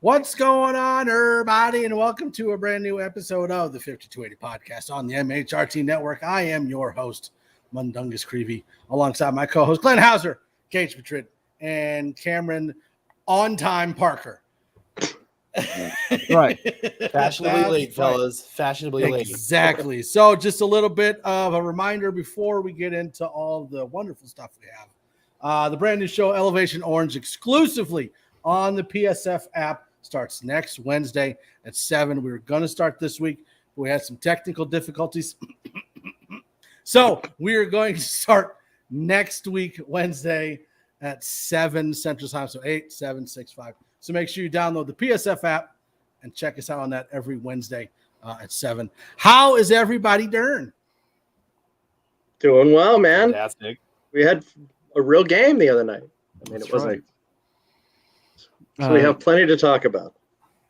What's going on, everybody, and welcome to a brand new episode of the 5280 podcast on the MHRT Network. I am your host, Mundungus Creevy, alongside my co-host, Glenn Hauser, Gage Madrid, and Cameron On-Time Parker. Right. Fashionably late, fellas. Fashionably late. Exactly. So just a little bit of a reminder before we get into all the wonderful stuff we have. The brand new show, Elevation Orange, exclusively on the PSF app, starts next Wednesday at 7. We were going to start this week. We had some technical difficulties. So we are going to start next week, Wednesday at 7 Central Time. So 8, 7, 6, 5. So make sure you download the PSF app and check us out on that every Wednesday at 7. How is everybody doing? Doing well, man. Fantastic. We had a real game the other night. I mean, it wasn't. Right. So we have plenty to talk about.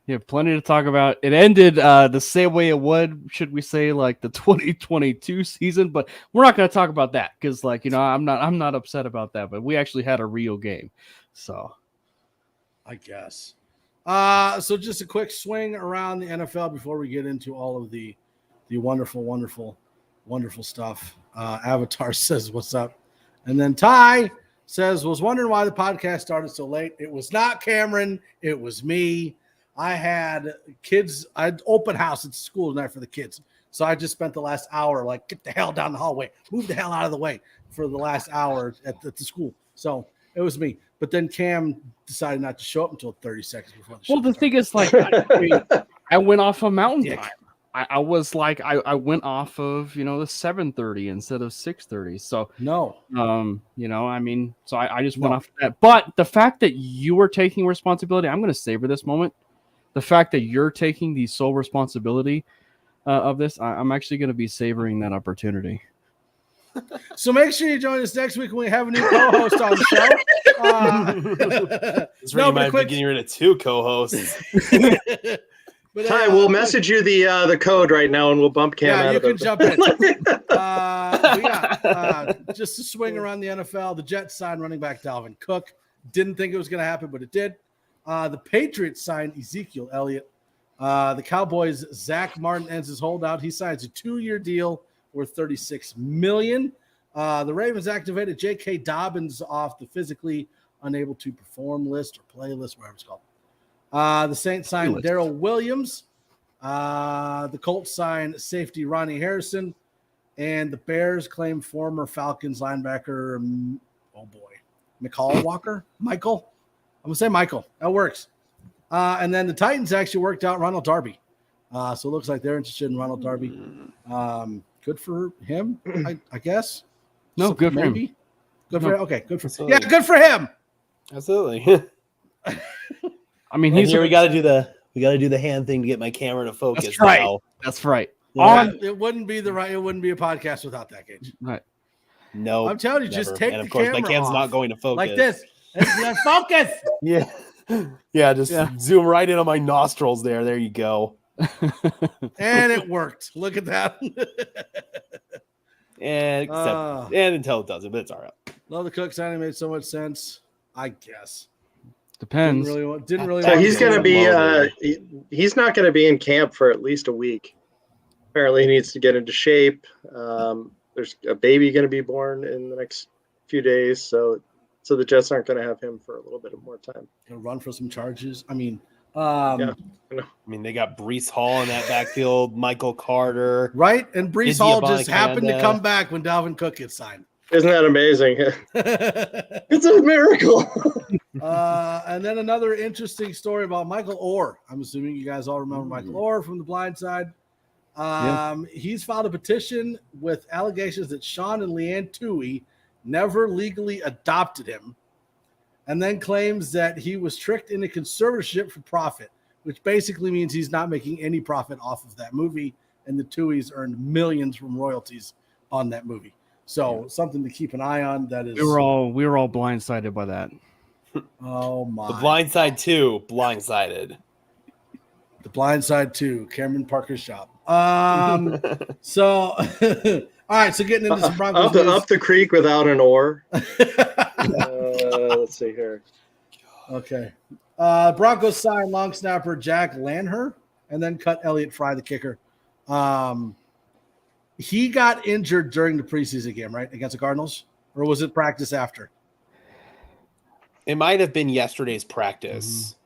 Yeah, plenty to talk about. It ended the same way it would, should we say, like the 2022 season, but we're not going to talk about that because, like, you know, I'm not upset about that. But we actually had a real game, so I guess. So just a quick swing around the NFL before we get into all of the wonderful, wonderful, wonderful stuff. Avatar says, "What's up?" And then Ty says, "Was wondering why the podcast started so late. It was not Cameron. It was me. I had kids. I had open house at school tonight for the kids. So I just spent the last hour like, get the hell down the hallway. Move the hell out of the way for the last hour at the school. So it was me. But then Cam decided not to show up until 30 seconds before the show. Well, the thing is, like, I went off of mountain time. I was like, I went off of, you know, the 7:30 instead of 6:30. So no, you know, I mean, so I just went off of that. But the fact that you were taking responsibility, I'm going to savor this moment. The fact that you're taking the sole responsibility of this, I'm actually going to be savoring that opportunity. So make sure you join us next week when we have a new co-host on the show. It's really might be getting rid of 2 co-hosts. But, Ty, we'll message you the code right now, and we'll bump Cam out. Yeah, you can jump in. Just to swing around the NFL, the Jets signed running back Dalvin Cook. Didn't think it was going to happen, but it did. The Patriots signed Ezekiel Elliott. The Cowboys' Zach Martin ends his holdout. He signs a 2-year deal worth $36 million. The Ravens activated J.K. Dobbins off the physically unable to perform list or play list, whatever it's called. The Saints signed Darrell Williams. The Colts signed safety Ronnie Harrison. And the Bears claim former Falcons linebacker, Michael. I'm going to say Michael. That works. And then the Titans actually worked out Ronald Darby. So it looks like they're interested in Ronald Darby. Good for him, I guess. No, so good for him. Good for him. Okay, good for him. Yeah, good for him. Absolutely. I mean, we got to do the hand thing to get my camera to focus. That's right. Now. That's right. Yeah, it wouldn't be a podcast without that, Gage. Right. No, I'm telling you, never. Just take and the of course, camera my cam's off. not going to focus like this. Focus. Yeah. Just zoom right in on my nostrils there. There you go. And it worked. Look at that. and until it doesn't, but it's all right. Love the Cook signing made so much sense. I guess. Depends. Didn't really. So he's going to be. He's not going to be in camp for at least a week. Apparently, he needs to get into shape. There's a baby going to be born in the next few days, so the Jets aren't going to have him for a little bit more time. Gonna run for some charges. I mean, they got Breece Hall in that backfield, Michael Carter, right? And Breece Hall just happened to come back when Dalvin Cook gets signed. Isn't that amazing? It's a miracle. And then another interesting story about Michael Orr. I'm assuming you guys all remember Michael Orr from The Blind Side. He's filed a petition with allegations that Sean and Leanne Toohey never legally adopted him, and then claims that he was tricked into conservatorship for profit, which basically means he's not making any profit off of that movie, and the Tooheys earned millions from royalties on that movie. So something to keep an eye on. That is, we were all blindsided by that. Oh my! The Blind Side 2, blindsided. The Blind Side 2, Cameron Parker's shop. So, all right. So getting into some Broncos up the creek without an oar. Let's see here. Okay. Broncos signed long snapper Jack Lanher and then cut Elliott Fry, the kicker. He got injured during the preseason game, right, against the Cardinals? Or was it practice after? It might have been yesterday's practice.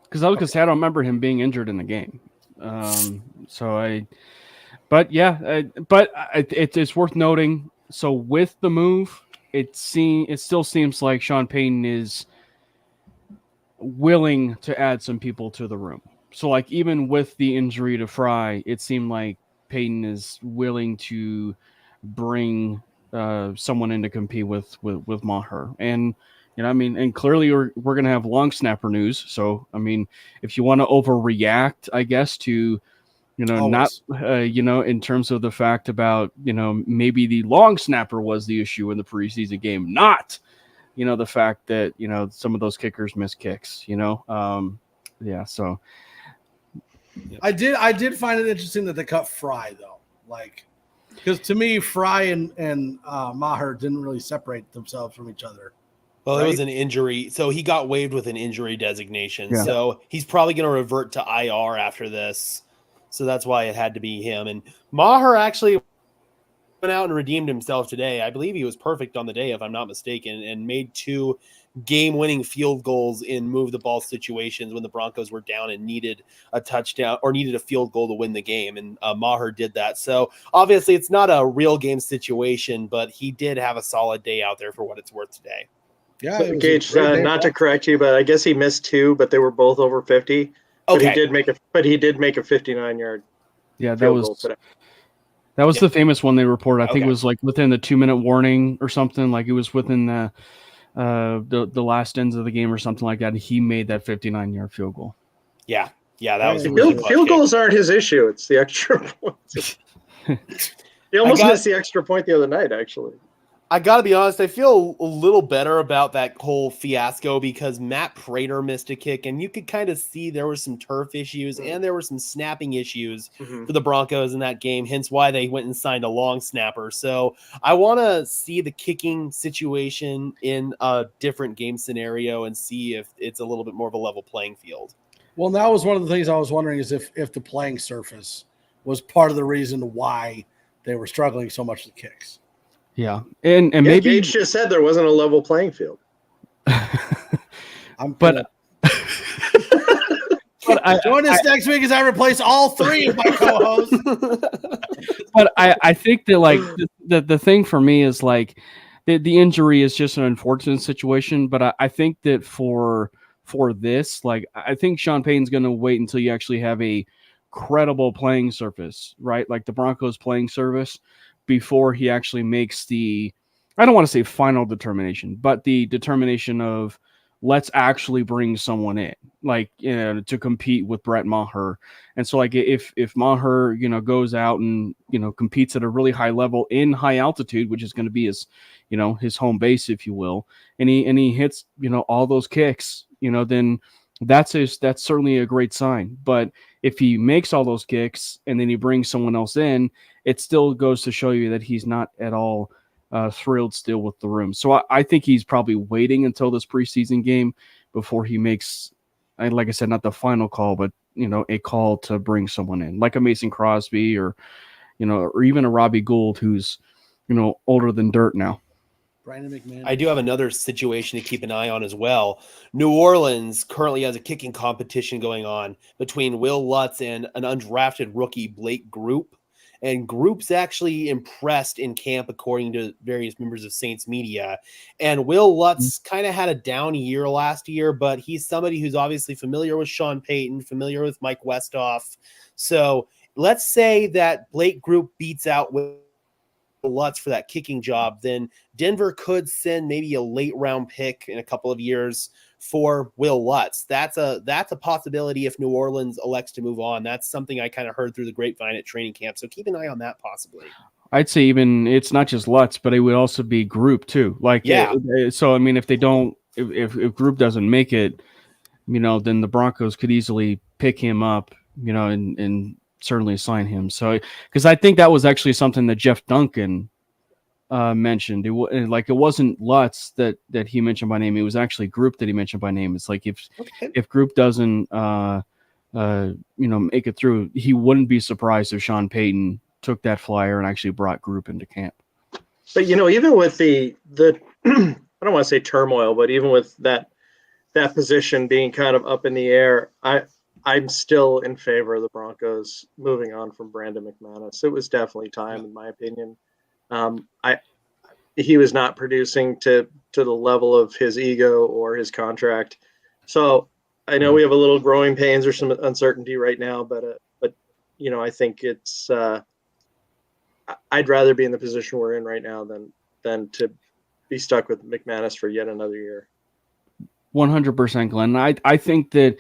Because I was going to say, I don't remember him being injured in the game. It's worth noting. So with the move, it still seems like Sean Payton is willing to add some people to the room. So like even with the injury to Fry, it seemed like Payton is willing to bring someone in to compete with Maher. And and clearly we're going to have long snapper news. So, I mean, if you want to overreact, I guess, to, Always. not, in terms of the fact about, maybe the long snapper was the issue in the preseason game, not, the fact that, some of those kickers miss kicks, So. I did find it interesting that they cut Fry, though. Like, because to me, Fry and Maher didn't really separate themselves from each other. Well, right? It was an injury. So he got waived with an injury designation. Yeah. So he's probably going to revert to IR after this. So that's why it had to be him. And Maher actually went out and redeemed himself today. I believe he was perfect on the day, if I'm not mistaken, and made 2 game-winning field goals in move-the-ball situations when the Broncos were down and needed a touchdown or needed a field goal to win the game. And Maher did that. So obviously it's not a real game situation, but he did have a solid day out there for what it's worth today. Yeah, So, Gage, not to correct you, but I guess he missed 2, but they were both over 50. But Okay. he did make a 59-yard. Yeah, field goal today. that was the famous one they reported. I think Okay. it was like within the 2-minute warning or something. Like it was within the last ends of the game or something like that. And he made that 59-yard field goal. Yeah, that was a The really Field, clutch field kick. goals aren't his issue. It's the extra points. He almost missed the extra point the other night, actually. I got to be honest, I feel a little better about that whole fiasco because Matt Prater missed a kick, and you could kind of see there were some turf issues and there were some snapping issues for the Broncos in that game, hence why they went and signed a long snapper. So I want to see the kicking situation in a different game scenario and see if it's a little bit more of a level playing field. Well, that was one of the things I was wondering is if the playing surface was part of the reason why they were struggling so much with kicks. Yeah. And maybe Gage just said there wasn't a level playing field. But join us next week as I replace all 3 of my co-hosts. But I think that like the thing for me is like the injury is just an unfortunate situation. But I think that for this, like I think Sean Payton's going to wait until you actually have a credible playing surface, right? Like the Broncos playing service before he actually makes I don't want to say final determination, but the determination of let's actually bring someone in, like, to compete with Brett Maher. And so like if Maher, goes out and, competes at a really high level in high altitude, which is going to be his, his home base, if you will, and he hits, all those kicks, then that's certainly a great sign. But if he makes all those kicks and then he brings someone else in, it still goes to show you that he's not at all thrilled still with the room. So I think he's probably waiting until this preseason game before he makes, like I said, not the final call, but, a call to bring someone in, like a Mason Crosby or even a Robbie Gould, who's, older than dirt now. Brandon McMahon. I do have another situation to keep an eye on as well. New Orleans currently has a kicking competition going on between Will Lutz and an undrafted rookie, Blake Group. And Group's actually impressed in camp, according to various members of Saints media. And Will Lutz kind of had a down year last year, but he's somebody who's obviously familiar with Sean Payton, familiar with Mike Westhoff. So let's say that Blake Group beats out Will Lutz for that kicking job, then Denver could send maybe a late round pick in a couple of years for Will Lutz. That's a possibility if New Orleans elects to move on. That's something I kind of heard through the grapevine at training camp. So keep an eye on that possibly. I'd say even it's not just Lutz, but it would also be Group too. Like, yeah. So I mean, if they don't, if Group doesn't make it, then the Broncos could easily pick him up, and certainly sign him. So, because I think that was actually something that Jeff Duncan mentioned. It wasn't Lutz that he mentioned by name. It was actually Group that he mentioned by name. It's like if Group doesn't make it through, he wouldn't be surprised if Sean Payton took that flyer and actually brought Group into camp. But even with the I don't want to say turmoil, but even with that position being kind of up in the air, I'm still in favor of the Broncos moving on from Brandon McManus. It was definitely time, in my opinion. He was not producing to the level of his ego or his contract. So I know we have a little growing pains or some uncertainty right now, but I think it's I'd rather be in the position we're in right now than to be stuck with McManus for yet another year. 100%, Glenn. I think that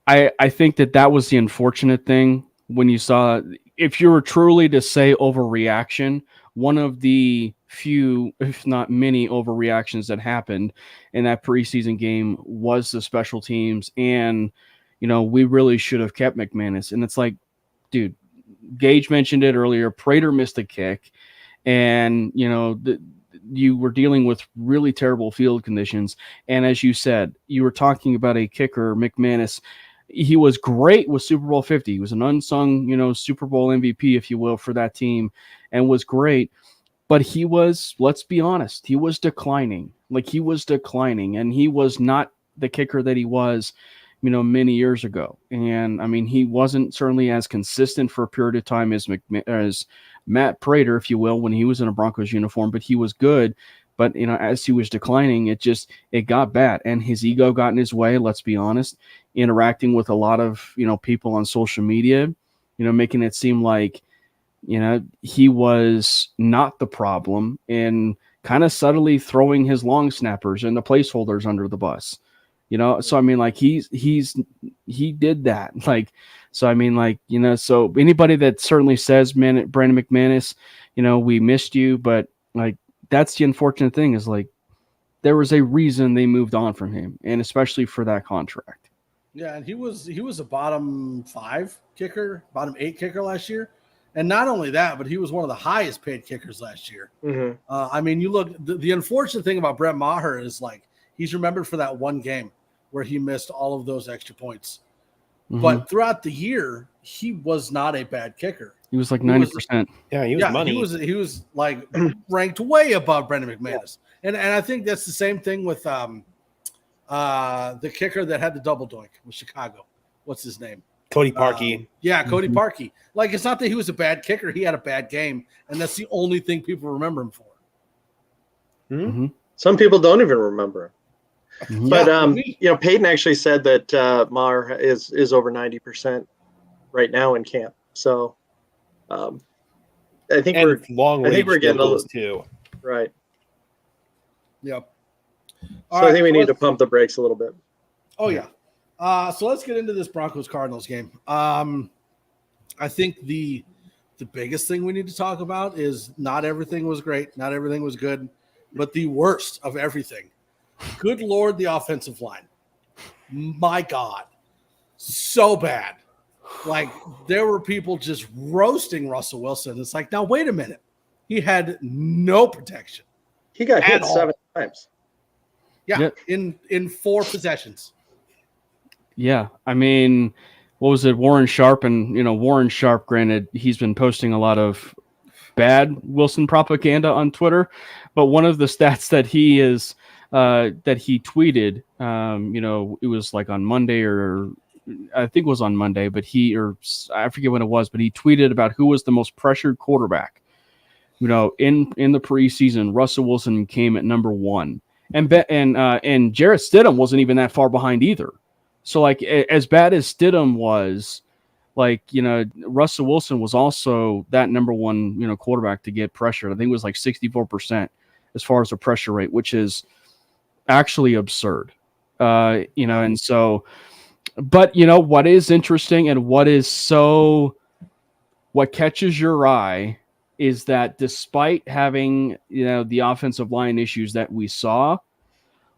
I think that was the unfortunate thing when you saw, if you were truly to say overreaction, one of the few, if not many, overreactions that happened in that preseason game was the special teams. And, we really should have kept McManus. And it's like, dude, Gage mentioned it earlier. Prater missed a kick. And, you were dealing with really terrible field conditions. And as you said, you were talking about a kicker, McManus. He was great with Super Bowl 50. He was an unsung, Super Bowl MVP, if you will, for that team, and was great. But he was, let's be honest, he was declining. And he was not the kicker that he was, many years ago. And I mean, he wasn't certainly as consistent for a period of time as Matt Prater, if you will, when he was in a Broncos uniform, but he was good. But, as he was declining, it got bad, and his ego got in his way. Let's be honest, interacting with a lot of, people on social media, making it seem like, he was not the problem, and kind of subtly throwing his long snappers and the placeholders under the bus, So, I mean, like he did that. Like, so, I mean, like, so anybody that certainly says, man, Brandon McManus, we missed you, but like, that's the unfortunate thing is like, there was a reason they moved on from him, and especially for that contract. Yeah. And he was a bottom 5 kicker, bottom 8 kicker last year. And not only that, but he was one of the highest paid kickers last year. Mm-hmm. I mean, you look, the unfortunate thing about Brett Maher is like, he's remembered for that one game where he missed all of those extra points. Mm-hmm. But throughout the year, he was not a bad kicker. He was like 90%. He was money. He was like ranked way above Brandon McManus. Yeah. And I think that's the same thing with the kicker that had the double doink with Chicago. What's his name? Cody Parkey. Cody Parkey. Like, it's not that he was a bad kicker. He had a bad game, and that's the only thing people remember him for. Mm-hmm. Some people don't even remember him. Mm-hmm. But, Peyton actually said that Maher is over 90% right now in camp. So I think we're getting a little too. Right. Yep. I think we need to pump the brakes a little bit. Oh, yeah. So let's get into this Broncos-Cardinals game. I think the biggest thing we need to talk about is not everything was great, not everything was good, but the worst of everything. Good Lord, the offensive line. My God. So bad. Like, there were people just roasting Russell Wilson. It's like, now, wait a minute. He had no protection. He got hit 7 times. Yeah, in 4 possessions. Yeah, I mean, what was it? Warren Sharp, and Warren Sharp. Granted, he's been posting a lot of bad Wilson propaganda on Twitter, but one of the stats that he tweeted, it was like on Monday, or I think it was on Monday, but I forget when it was, but he tweeted about who was the most pressured quarterback. In the preseason, Russell Wilson came at number 1, and Jarrett Stidham wasn't even that far behind either. So, like, as bad as Stidham was, like, Russell Wilson was also that number 1, quarterback to get pressured. I think it was like 64% as far as the pressure rate, which is actually absurd. And so, but what is interesting and what catches your eye is that despite having, the offensive line issues that we saw,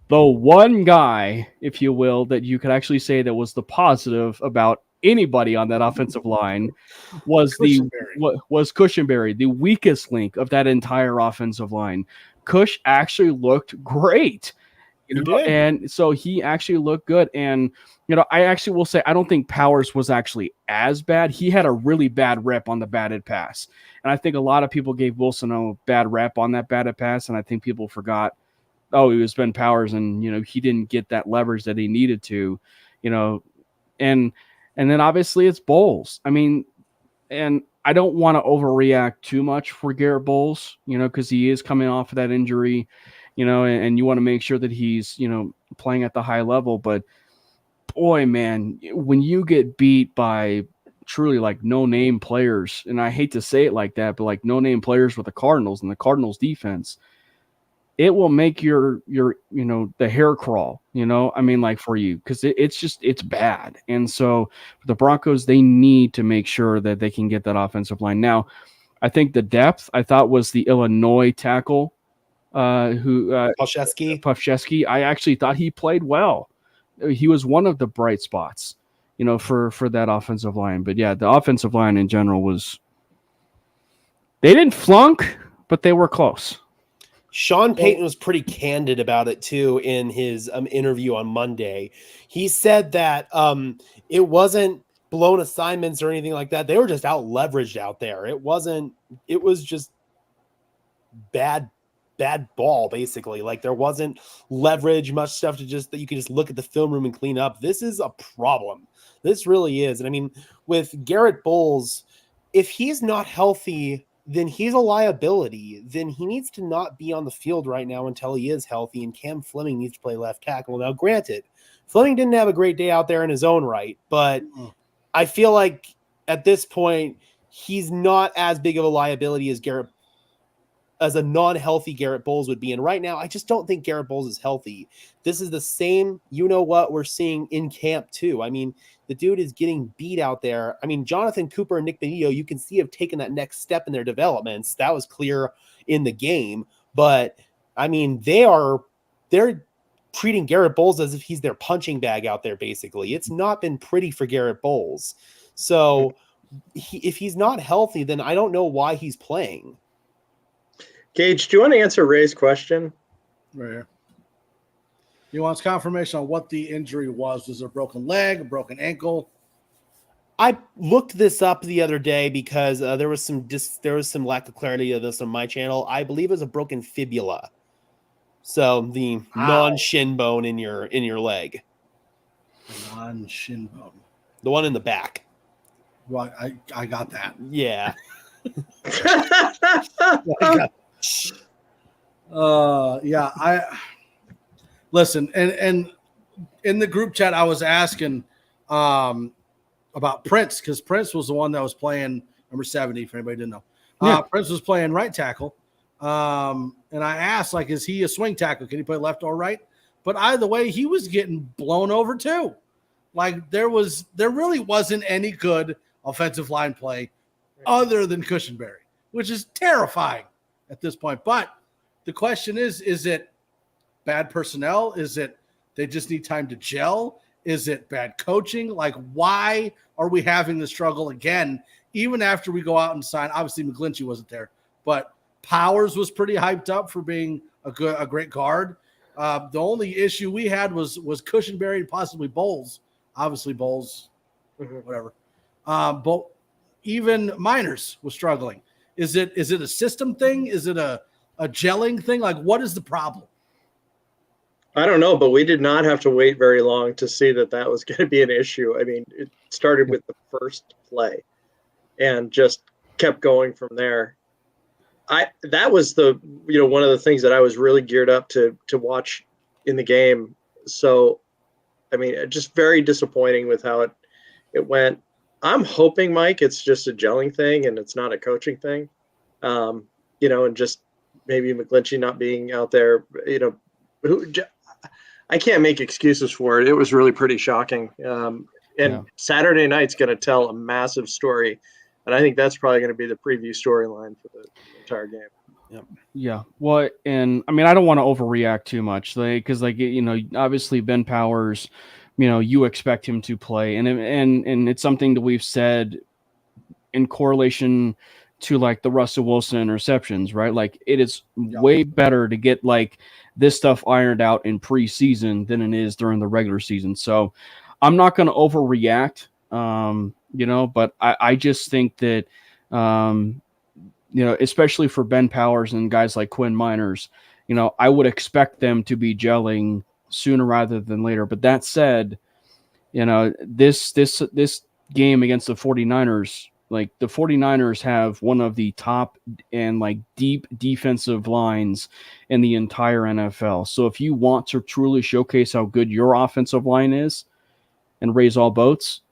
the one guy, if you will, that you could actually say that was the positive about anybody on that offensive line was was Cushenberry, the weakest link of that entire offensive line. Cush actually looked great. And so he actually looked good. And, I actually will say, I don't think Powers was actually as bad. He had a really bad rep on the batted pass. And I think a lot of people gave Wilson a bad rep on that batted pass. And I think people forgot, he was Ben Powers and, he didn't get that leverage that he needed to, and then obviously it's Bowles. I mean, and I don't want to overreact too much for Garrett Bowles, because he is coming off of that injury, and you want to make sure that he's, playing at the high level. But boy, man, when you get beat by truly like no-name players, and I hate to say it like that, but like no-name players with the Cardinals and the Cardinals defense, it will make your the hair crawl, I mean, like for you, because it's bad. And so for the Broncos, they need to make sure that they can get that offensive line. Now, I think the depth I thought was the Illinois tackle, Pawlowski. I actually thought he played well. He was one of the bright spots, for that offensive line. But yeah, the offensive line in general they didn't flunk, but they were close. Sean Payton was pretty candid about it too in his interview on Monday. He said that it wasn't blown assignments or anything like that. They were just out leveraged out there. It was just bad ball, basically. Like there wasn't leverage, much stuff that you could just look at the film room and clean up. This is a problem. This really is. And I mean, with Garrett Bowles, if he's not healthy, then he's a liability. Then he needs to not be on the field right now until he is healthy, and Cam Fleming needs to play left tackle. Now, granted, Fleming didn't have a great day out there in his own right, but I feel like at this point, he's not as big of a liability as a non-healthy Garrett Bowles would be. And right now, I just don't think Garrett Bowles is healthy. This is the same, what we're seeing in camp too. I mean, the dude is getting beat out there. I mean, Jonathan Cooper and Nick Benito, you can see have taken that next step in their developments. That was clear in the game. But I mean, they're treating Garrett Bowles as if he's their punching bag out there, basically. It's not been pretty for Garrett Bowles. So if he's not healthy, then I don't know why he's playing. Gage, do you want to answer Ray's question? Right here. He wants confirmation on what the injury was. Was it a broken leg, a broken ankle? I looked this up the other day because there was some lack of clarity of this on my channel. I believe it was a broken fibula. So the non-shin bone in your leg. Non-shin bone. The one in the back. Well, I got that. Yeah. I listen, and in the group chat I was asking about Prince, because Prince was the one that was playing number 70, if anybody didn't know. Prince was playing right tackle, and I asked, like, is he a swing tackle? Can he play left or right? But either way, he was getting blown over too. Like there really wasn't any good offensive line play other than Cushenberry, which is terrifying at this point. But the question is it bad personnel? Is it they just need time to gel? Is it bad coaching? Like, why are we having the struggle again, even after we go out and sign? Obviously, McGlinchey wasn't there, but Powers was pretty hyped up for being a great guard. The only issue we had was Cushenberry and possibly Bowles. Obviously, Bowles, whatever. But even Miners was struggling. Is it a system thing? Is it a gelling thing? Like, what is the problem? I don't know, but we did not have to wait very long to see that was going to be an issue. I mean, it started with the first play and just kept going from there. That was one of the things that I was really geared up to watch in the game. So, I mean, just very disappointing with how it went. I'm hoping, Mike, it's just a gelling thing and it's not a coaching thing. And just maybe McGlinchey not being out there, I can't make excuses for it. It was really pretty shocking. Saturday night's going to tell a massive story. And I think that's probably going to be the preview storyline for the entire game. Yep. Yeah. Well, and I mean, I don't want to overreact too much, because obviously Ben Powers you expect him to play. And it's something that we've said in correlation to like the Russell Wilson interceptions, right? Like it is way better to get like this stuff ironed out in preseason than it is during the regular season. So I'm not going to overreact, but I just think that, especially for Ben Powers and guys like Quinn Miners, I would expect them to be gelling sooner rather than later. But that said, this game against the 49ers, like the 49ers have one of the top and like deep defensive lines in the entire NFL. So if you want to truly showcase how good your offensive line is and raise all boats,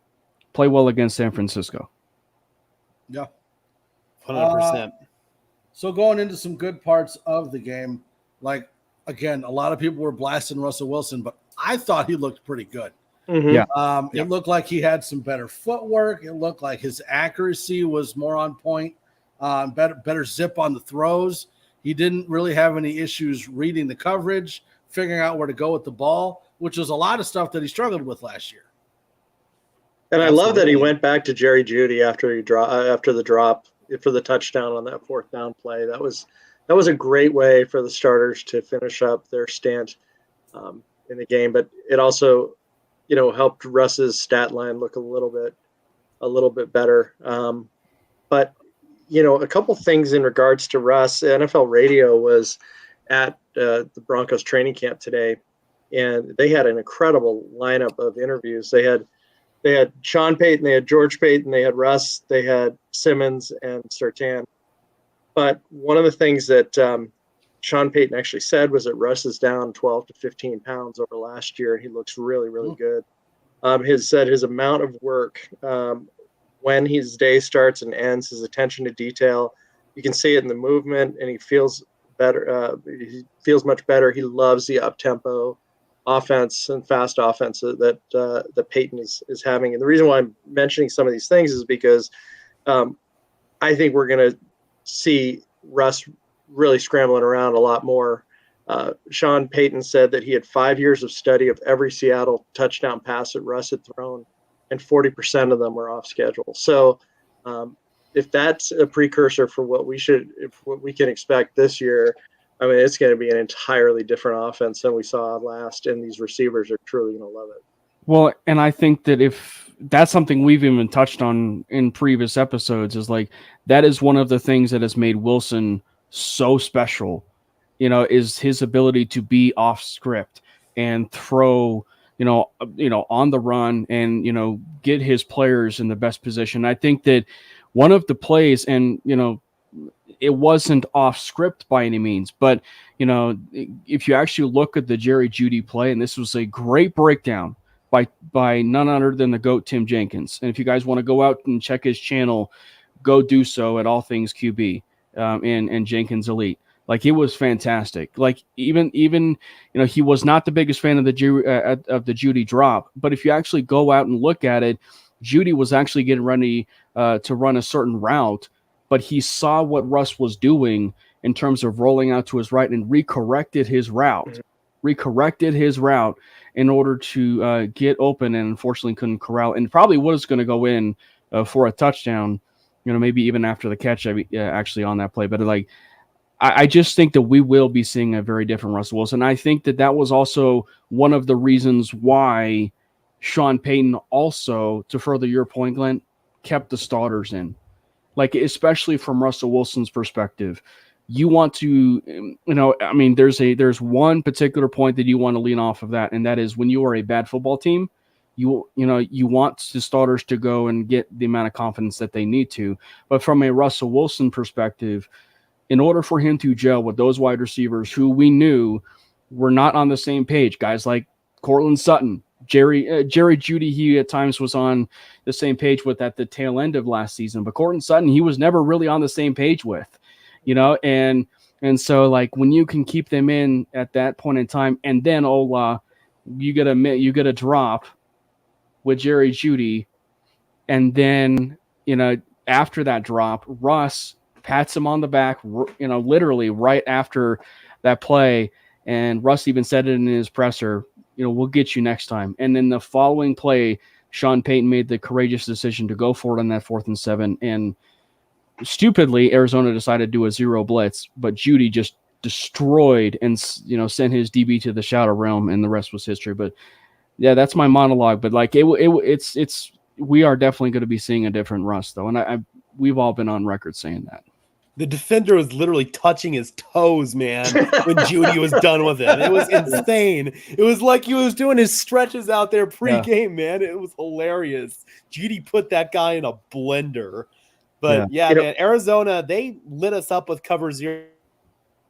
play well against San Francisco. Yeah. 100%. So going into some good parts of the game, like, again, a lot of people were blasting Russell Wilson, but I thought he looked pretty good. Mm-hmm. Yeah. It looked like he had some better footwork. It looked like his accuracy was more on point, better zip on the throws. He didn't really have any issues reading the coverage, figuring out where to go with the ball, which was a lot of stuff that he struggled with last year. And I love that he went back to Jerry Jeudy after the drop for the touchdown on that fourth down play. That was a great way for the starters to finish up their stint in the game. But it also, helped Russ's stat line look a little bit better. But a couple things in regards to Russ. NFL Radio was at the Broncos training camp today, and they had an incredible lineup of interviews. They had Sean Payton, they had George Payton, they had Russ, they had Simmons and Surtain. But one of the things that Sean Payton actually said was that Russ is down 12 to 15 pounds over last year. He looks really, really good. His amount of work when his day starts and ends, his attention to detail, you can see it in the movement, and he feels better. He feels much better. He loves the up-tempo offense and fast offense that Peyton is having. And the reason why I'm mentioning some of these things is because I think we're going to see Russ really scrambling around a lot more. Sean Payton said that he had 5 years of study of every Seattle touchdown pass that Russ had thrown, and 40% of them were off schedule. So if that's a precursor for what we can expect this year, I mean, it's going to be an entirely different offense than we saw last, and these receivers are truly going to love it. Well, and I think that if that's something we've even touched on in previous episodes, is like that is one of the things that has made Wilson so special, is his ability to be off script and throw, on the run and, get his players in the best position. I think that one of the plays, and, it wasn't off script by any means, but, if you actually look at the Jerry Jeudy play, and this was a great breakdown by none other than the GOAT, Tim Jenkins. And if you guys want to go out and check his channel, go do so at All Things QB and Jenkins Elite. Like, it was fantastic. Like, even he was not the biggest fan of the Jeudy drop, but if you actually go out and look at it, Jeudy was actually getting ready to run a certain route, but he saw what Russ was doing in terms of rolling out to his right and recorrected his route in order to get open, and unfortunately couldn't corral, and probably was going to go in for a touchdown, maybe even after the catch actually on that play. But I just think that we will be seeing a very different Russell Wilson. I think that was also one of the reasons why Sean Payton also, to further your point, Glenn, kept the starters in. Like, especially from Russell Wilson's perspective, you want to, there's one particular point that you want to lean off of that, and that is when you are a bad football team, you want the starters to go and get the amount of confidence that they need to. But from a Russell Wilson perspective, in order for him to gel with those wide receivers who we knew were not on the same page, guys like Cortland Sutton, Jerry Jeudy, he at times was on the same page with at the tail end of last season, but Cortland Sutton, he was never really on the same page with, and so like when you can keep them in at that point in time, and then you get a drop with Jerry Jeudy, and then after that drop, Russ pats him on the back, literally right after that play, and Russ even said it in his presser. we'll get you next time. And then the following play, Sean Payton made the courageous decision to go for it on that 4th and 7. And stupidly, Arizona decided to do a 0 blitz, but Judy just destroyed and, sent his DB to the shadow realm, and the rest was history. But yeah, that's my monologue. But like it's we are definitely going to be seeing a different Russ though, and we've all been on record saying that. The defender was literally touching his toes, man, when Judy was done with him. It was insane. It was like he was doing his stretches out there pregame, man. It was hilarious. Judy put that guy in a blender. But man, Arizona, they lit us up with cover 0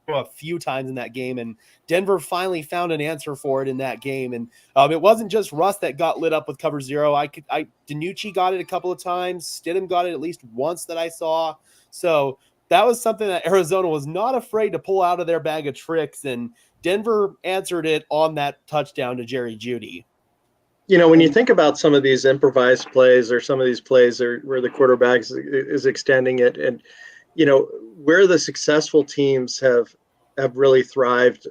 a few times in that game, and Denver finally found an answer for it in that game. And it wasn't just Russ that got lit up with cover 0. Danucci got it a couple of times. Stidham got it at least once that I saw. So that was something that Arizona was not afraid to pull out of their bag of tricks, and Denver answered it on that touchdown to Jerry Jeudy. When you think about some of these improvised plays or some of these plays where the quarterback is extending it, and where the successful teams have really thrived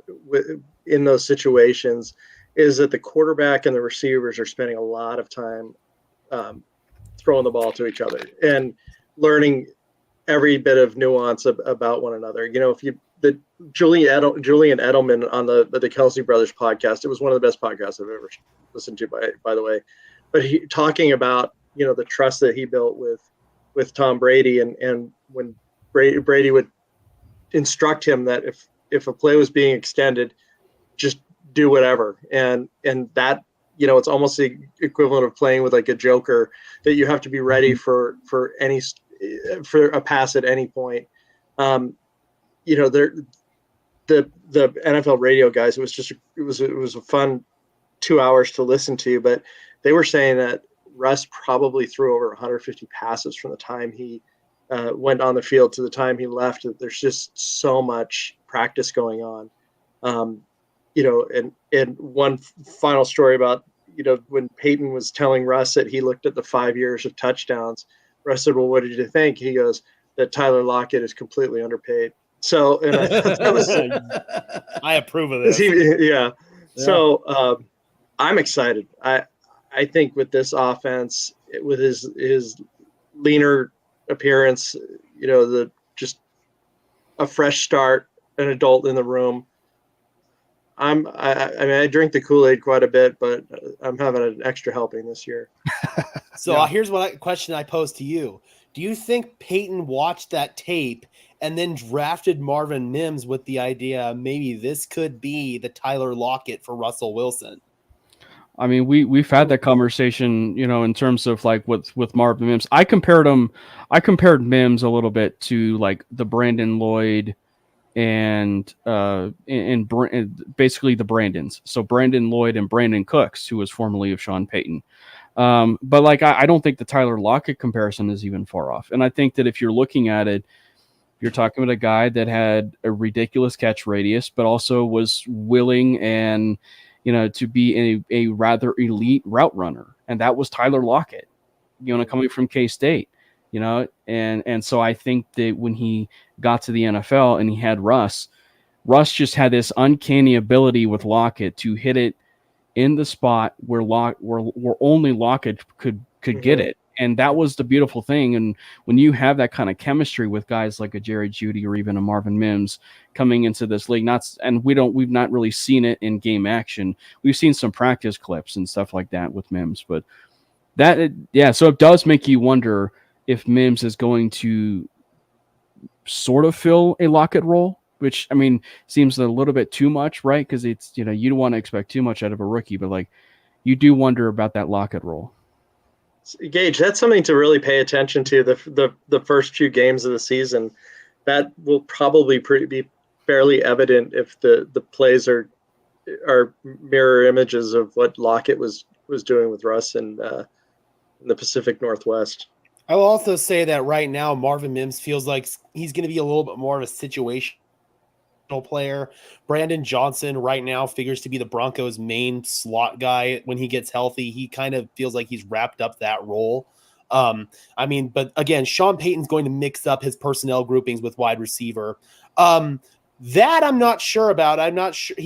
in those situations is that the quarterback and the receivers are spending a lot of time throwing the ball to each other and learning every bit of nuance about one another. Julian Edelman on the Kelsey Brothers podcast, it was one of the best podcasts I've ever listened to, by the way. But he talking about the trust that he built with Tom Brady, and when Brady would instruct him that if a play was being extended, just do whatever, and that it's almost the equivalent of playing with like a joker, that you have to be ready for a pass at any point. The NFL radio guys, it was a fun 2 hours to listen to, but they were saying that Russ probably threw over 150 passes from the time he went on the field to the time he left. There's just so much practice going on. And one final story about, when Peyton was telling Russ that he looked at the 5 years of touchdowns, Russ said, well, what did you think? He goes, that Tyler Lockett is completely underpaid. So, and I approve of this. Yeah. So I'm excited. I think with this offense, with his leaner appearance, just a fresh start, an adult in the room. I drink the Kool-Aid quite a bit, but I'm having an extra helping this year. So here's question I pose to you. Do you think Peyton watched that tape and then drafted Marvin Mims with the idea maybe this could be the Tyler Lockett for Russell Wilson? I mean, we've had that conversation, in terms of like with Marvin Mims. I compared Mims a little bit to like the Brandon Lloyd and basically the Brandons. So Brandon Lloyd and Brandon Cooks, who was formerly of Sean Payton. But like, I don't think the Tyler Lockett comparison is even far off. And I think that if you're looking at it, you're talking about a guy that had a ridiculous catch radius, but also was willing and, to be a rather elite route runner. And that was Tyler Lockett, coming from K-State, and so I think that when he got to the NFL and he had Russ just had this uncanny ability with Lockett to hit it in the spot where only Lockett could get it. And that was the beautiful thing. And when you have that kind of chemistry with guys like a Jerry Jeudy or even a Marvin Mims coming into this league, we've not really seen it in game action. We've seen some practice clips and stuff like that with Mims, but so it does make you wonder if Mims is going to sort of fill a Lockett role, which, I mean, seems a little bit too much, right? Because it's, you don't want to expect too much out of a rookie, but like, you do wonder about that Lockett role. Gage, that's something to really pay attention to. The first few games of the season, that will probably be fairly evident if the plays are mirror images of what Lockett was doing with Russ in the Pacific Northwest. I will also say that right now Marvin Mims feels like he's going to be a little bit more of a situational player. Brandon Johnson right now figures to be the Broncos' main slot guy. When he gets healthy, he kind of feels like he's wrapped up that role. But again, Sean Payton's going to mix up his personnel groupings with wide receiver. That I'm not sure about. I'm not sure.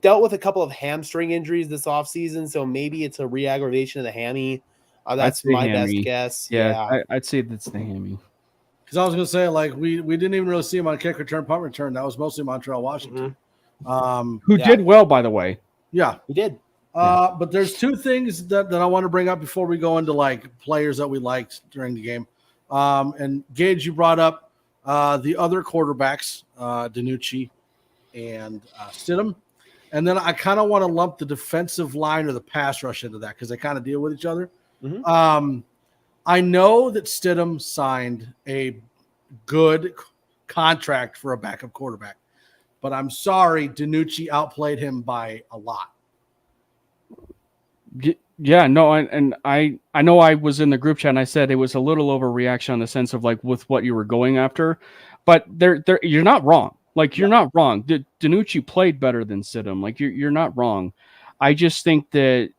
dealt with a couple of hamstring injuries this offseason, so maybe it's a re-aggravation of the hammy. That's my best guess. Yeah. I'd say that's the hammy. Because I was going to say, like, we didn't even really see him on kick return, punt return. That was mostly Montreal, Washington. Who did well, by the way. Yeah. He did. But there's two things that I want to bring up before we go into, like, players that we liked during the game. And, Gage, you brought up the other quarterbacks, DiNucci and Stidham. And then I kind of want to lump the defensive line or the pass rush into that because they kind of deal with each other. I know that Stidham signed a good contract for a backup quarterback, but I'm sorry, DiNucci outplayed him by a lot. Yeah, no, and I know I was in the group chat and I said it was a little overreaction in the sense of like with what you were going after, but you're not wrong. Like you're not wrong. DiNucci played better than Stidham. Like you're not wrong. I just think that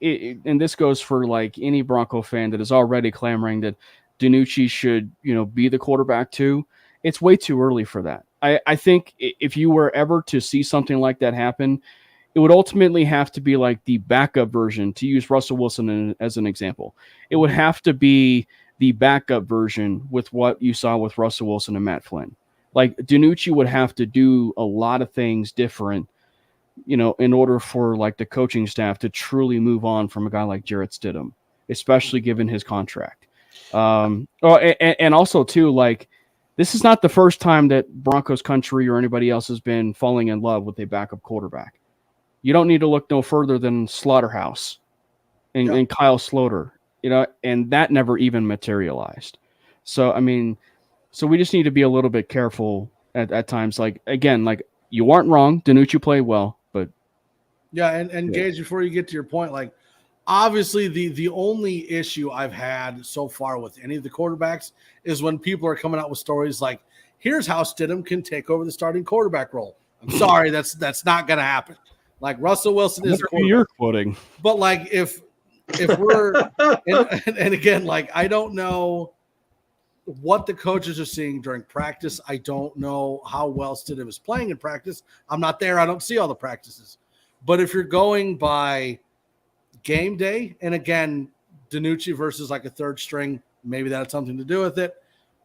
and this goes for like any Bronco fan that is already clamoring that DiNucci should, be the quarterback too. It's way too early for that. I think if you were ever to see something like that happen, it would ultimately have to be like the backup version, to use Russell Wilson as an example. It would have to be the backup version with what you saw with Russell Wilson and Matt Flynn. Like DiNucci would have to do a lot of things different, in order for like the coaching staff to truly move on from a guy like Jarrett Stidham, especially given his contract. And also too, like this is not the first time that Broncos country or anybody else has been falling in love with a backup quarterback. You don't need to look no further than Slaughterhouse and Kyle Sloter, and that never even materialized. So, so we just need to be a little bit careful at times. Like, again, like you aren't wrong. DiNucci played well, but. Yeah. And Gage, before you get to your point, like obviously the only issue I've had so far with any of the quarterbacks is when people are coming out with stories like, here's how Stidham can take over the starting quarterback role. I'm sorry, that's not going to happen. Like Russell Wilson is you're quoting, but like if we're and again, like I don't know what the coaches are seeing during practice. I don't know how well Stidham is playing in practice. I'm not there. I don't see all the practices. But if you're going by game day, and again, DiNucci versus like a third string, maybe that had something to do with it.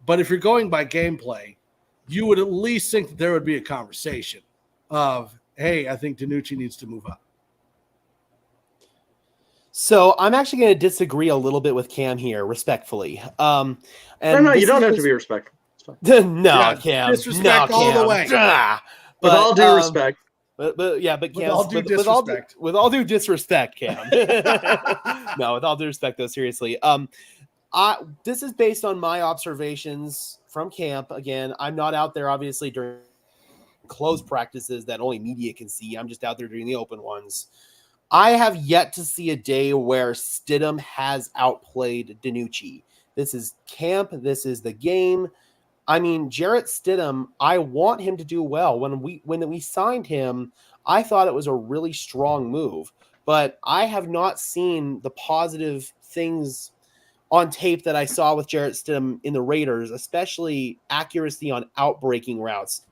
But if you're going by gameplay, you would at least think that there would be a conversation of, hey, I think DiNucci needs to move up. So I'm actually going to disagree a little bit with Cam here, respectfully. No, you don't have to be respectful. Cam. Disrespect all the way. With all due respect. But Cam, with all due disrespect. With all due disrespect, Cam. No, with all due respect, though, seriously. This is based on my observations from camp. Again, I'm not out there, obviously, during closed practices that only media can see. I'm just out there during the open ones. I have yet to see a day where Stidham has outplayed DiNucci. This is camp. This is the game. Jarrett Stidham, I want him to do well. When we signed him, I thought it was a really strong move, but I have not seen the positive things on tape that I saw with Jarrett Stidham in the Raiders, especially accuracy on outbreaking routes.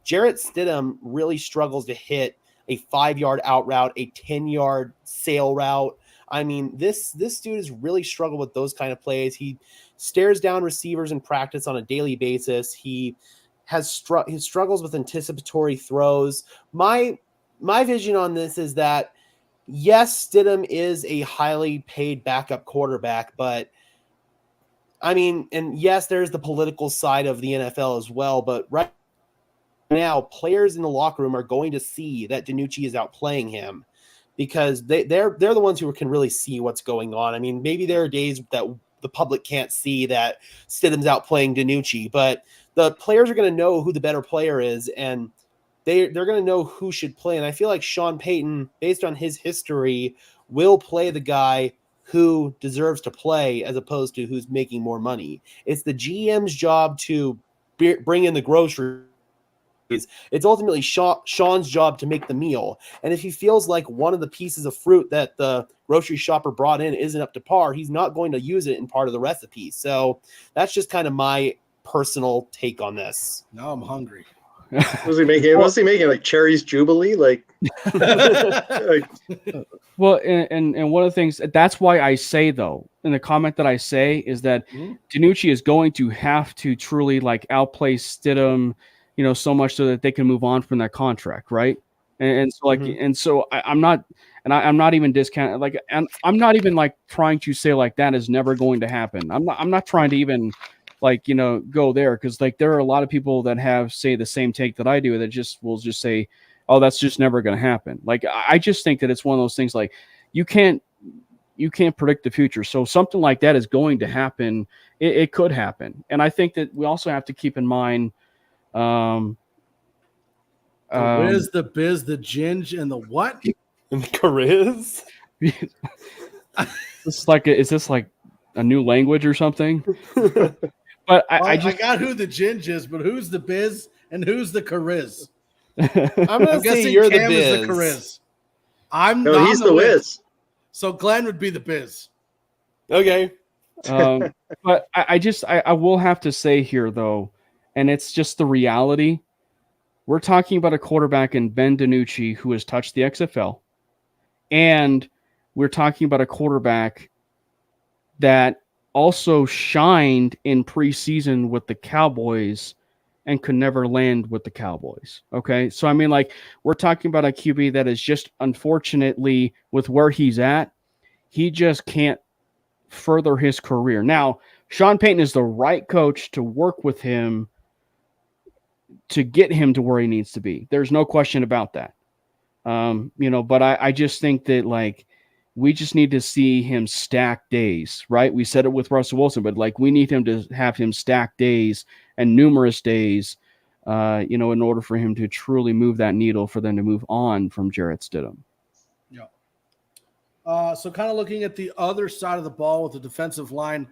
Jarrett Stidham really struggles to hit a 5-yard out route, a 10-yard sail route. This dude has really struggled with those kind of plays. He stares down receivers in practice on a daily basis. He has he struggles with anticipatory throws. My vision on this is that, yes, Stidham is a highly paid backup quarterback, but and yes, there's the political side of the NFL as well, but right now, players in the locker room are going to see that DiNucci is outplaying him because they're the ones who can really see what's going on. Maybe there are days that the public can't see that Stidham's outplaying DiNucci, but the players are going to know who the better player is, and they're going to know who should play. And I feel like Sean Payton, based on his history, will play the guy who deserves to play as opposed to who's making more money. It's the GM's job to bring in the groceries. It's ultimately Sean's job to make the meal. And if he feels like one of the pieces of fruit that the grocery shopper brought in isn't up to par, he's not going to use it in part of the recipe. So that's just kind of my personal take on this. Now I'm hungry. Was he making like Cherry's Jubilee? Like, Well, and one of the things that's why I say though, in the comment that I say is that DiNucci is going to have to truly like outplay Stidham, so much so that they can move on from that contract, right? And so like, and so I'm not even discounting, like, and I'm not even like trying to say like that is never going to happen. I'm not trying to even like, go there, because like there are a lot of people that have say the same take that I do that will just say, oh, that's just never going to happen. Like, I just think that it's one of those things like you can't predict the future. So something like that is going to happen. It could happen. And I think that we also have to keep in mind, the whiz, the biz, the ginge, and the what? And the Cariz? Is this like a new language or something? But I got who the ginge is, but who's the biz and who's the Cariz? I'm guessing you're Cam the biz. is the Cariz. He's the whiz. So Glenn would be the biz. Okay. But I will have to say here though, and it's just the reality. We're talking about a quarterback in Ben DiNucci who has touched the XFL, and we're talking about a quarterback that also shined in preseason with the Cowboys and could never land with the Cowboys. Okay. So, I mean, like, we're talking about a QB that is just, unfortunately, with where he's at, he just can't further his career. Now, Sean Payton is the right coach to work with him to get him to where he needs to be. There's no question about that. But I just think that, like, we just need to see him stack days, right? We said it with Russell Wilson, but like we need him to have him stack days and numerous days, in order for him to truly move that needle for them to move on from Jarrett Stidham. Yeah. So kind of looking at the other side of the ball with the defensive line,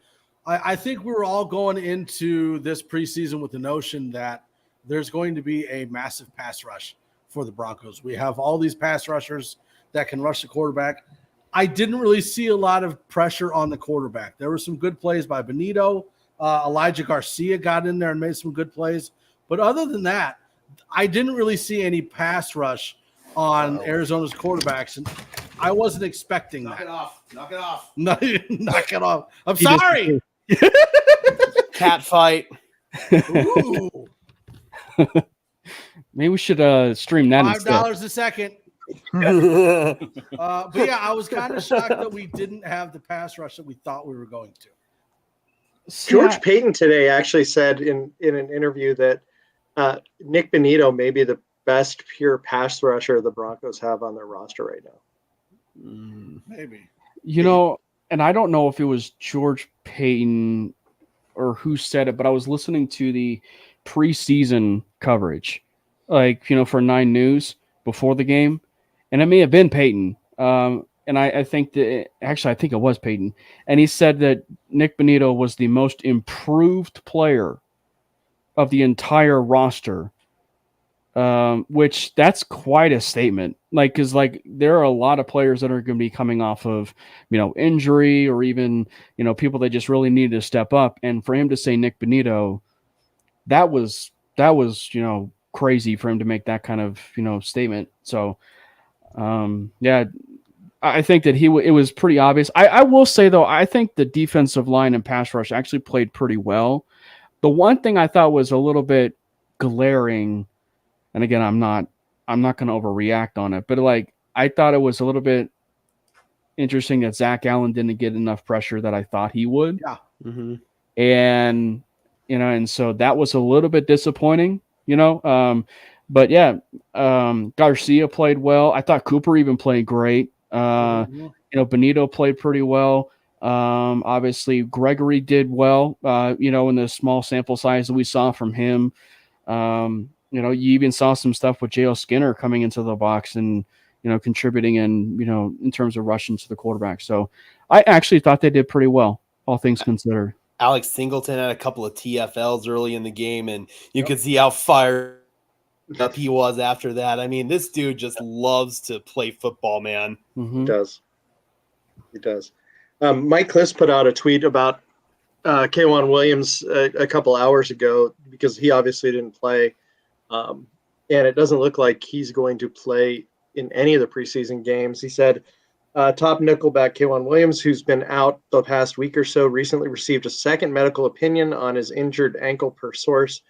I think we were all going into this preseason with the notion that there's going to be a massive pass rush for the Broncos. We have all these pass rushers that can rush the quarterback. I didn't really see a lot of pressure on the quarterback. There were some good plays by Benito. Elijah Garcia got in there and made some good plays. But other than that, I didn't really see any pass rush on Arizona's quarterbacks. And I wasn't expecting that. Knock it off. Knock it off. I'm sorry. Cat fight. Ooh. Maybe we should stream that $5 a second. But yeah, I was kind of shocked that we didn't have the pass rush that we thought we were going to. George Payton today actually said in an interview that Nick Benito may be the best pure pass rusher the Broncos have on their roster right now. Maybe. And I don't know if it was George Payton or who said it, but I was listening to the preseason coverage, like, for 9 News before the game. And it may have been Peyton. And I think it was Peyton. And he said that Nick Benito was the most improved player of the entire roster, which that's quite a statement. Like, because like there are a lot of players that are going to be coming off of, injury or even, people that just really needed to step up. And for him to say Nick Benito, that was, crazy for him to make that kind of, statement. So, I think that it was pretty obvious. I will say though, I think the defensive line and pass rush actually played pretty well. The one thing I thought was a little bit glaring, and again, I'm not going to overreact on it, but like, I thought it was a little bit interesting that Zach Allen didn't get enough pressure that I thought he would. Yeah. Mm-hmm. And, and so that was a little bit disappointing, but yeah, Garcia played well. I thought Cooper even played great. Benito played pretty well. Obviously Gregory did well, in the small sample size that we saw from him. You even saw some stuff with J.O. Skinner coming into the box and, contributing and, in terms of rushing to the quarterback. So I actually thought they did pretty well, all things considered. Alex Singleton had a couple of TFLs early in the game, and you could see how fired up he was after that. I mean, this dude just loves to play football, man. Mm-hmm. He does. Mike Kliss put out a tweet about K'Wan Williams a couple hours ago because he obviously didn't play. And it doesn't look like he's going to play in any of the preseason games. He said top nickelback K'Wan Williams, who's been out the past week or so, recently received a second medical opinion on his injured ankle per source.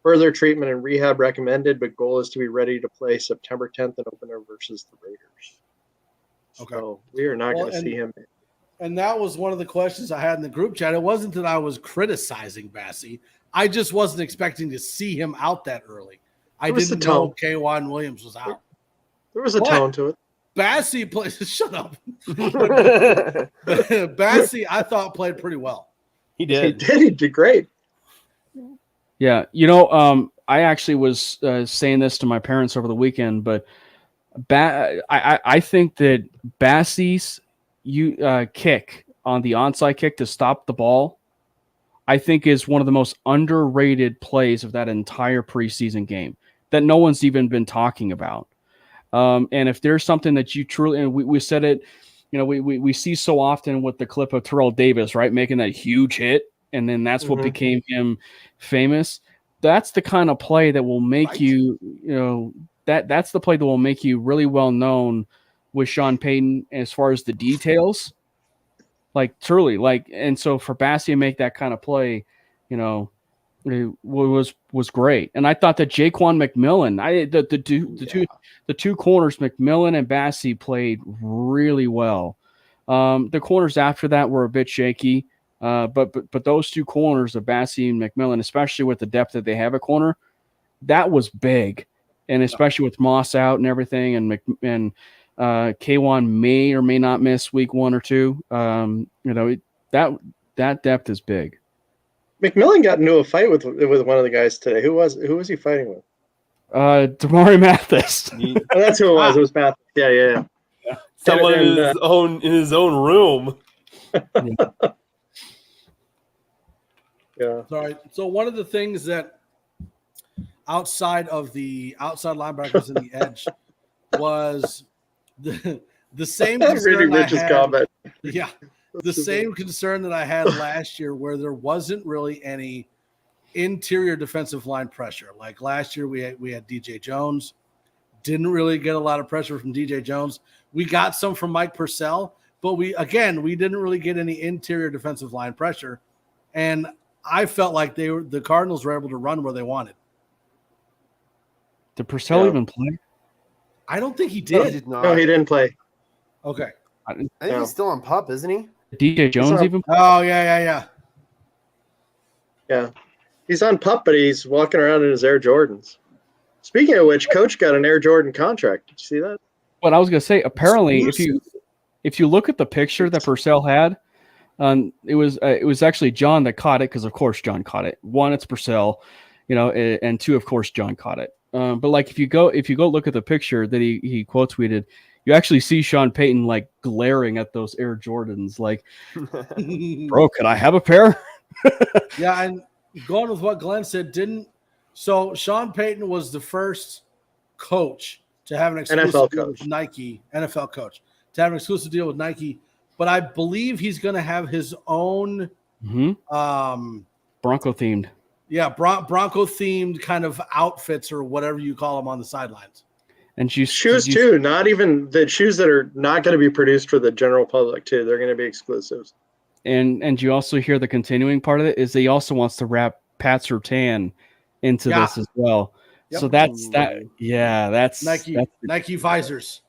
Further treatment and rehab recommended, but goal is to be ready to play September 10th in opener versus the Raiders. Okay. So we are not going to see him. And that was one of the questions I had in the group chat. It wasn't that I was criticizing Bassie. I just wasn't expecting to see him out that early. I didn't know K'Wan Williams was out. There was a tone to it. Bassie plays. Shut up. Bassie, I thought, played pretty well. He did. He did great. Yeah, I actually was saying this to my parents over the weekend, but I think that Bassie's kick on the onside kick to stop the ball, I think is one of the most underrated plays of that entire preseason game that no one's even been talking about. And if there's something that you truly, and we said it, we see so often with the clip of Terrell Davis, right, making that huge hit, and then that's what became him famous. That's the kind of play that will make that's the play that will make you really well known with Sean Payton as far as the details. Like truly, and so for Bassie to make that kind of play, it was great. And I thought that Jaquan McMillan, the two corners, McMillan and Bassie, played really well. The corners after that were a bit shaky, but those two corners of Bassie and McMillan, especially with the depth that they have at corner, that was big. And especially with Moss out and everything, and K'Wan may or may not miss week 1 or 2. That depth is big. McMillan got into a fight with one of the guys today. Who was he fighting with? Damari Mathis. Oh, that's who it was. It was Mathis. Yeah. Someone in his own room. Yeah. Sorry. So one of the things that outside of the outside linebackers and the edge was the same concern really Rich's comment. Yeah. The same concern that I had last year, where there wasn't really any interior defensive line pressure. Like last year, we had DJ Jones. Didn't really get a lot of pressure from DJ Jones. We got some from Mike Purcell, but we didn't really get any interior defensive line pressure. And I felt like the Cardinals were able to run where they wanted. Did Purcell even play? I don't think he did. No, he didn't play. Okay. I think he's still on PUP, isn't he? DJ Jones even play? Oh, yeah. Yeah. He's on PUP, but he's walking around in his Air Jordans. Speaking of which, Coach got an Air Jordan contract. Did you see that? What I was going to say, apparently, if you look at the picture that Purcell had, it was actually John that caught it, because of course John caught it. 1, it's Purcell, and 2, of course John caught it. But like if you go look at the picture that he quote tweeted, you actually see Sean Payton like glaring at those Air Jordans, like, bro, can I have a pair? Yeah, and going with what Glenn said, so Sean Payton was the first coach to have an exclusive deal with Nike, NFL coach, to have an exclusive deal with Nike. But I believe he's going to have his own Bronco themed. Yeah, Bronco themed kind of outfits or whatever you call them on the sidelines. And shoes too, not even the shoes that are not going to be produced for the general public too. They're going to be exclusives. And you also hear the continuing part of it is he also wants to wrap Pat Surtain into this as well. Yep. So that's that. Yeah, that's Nike visors.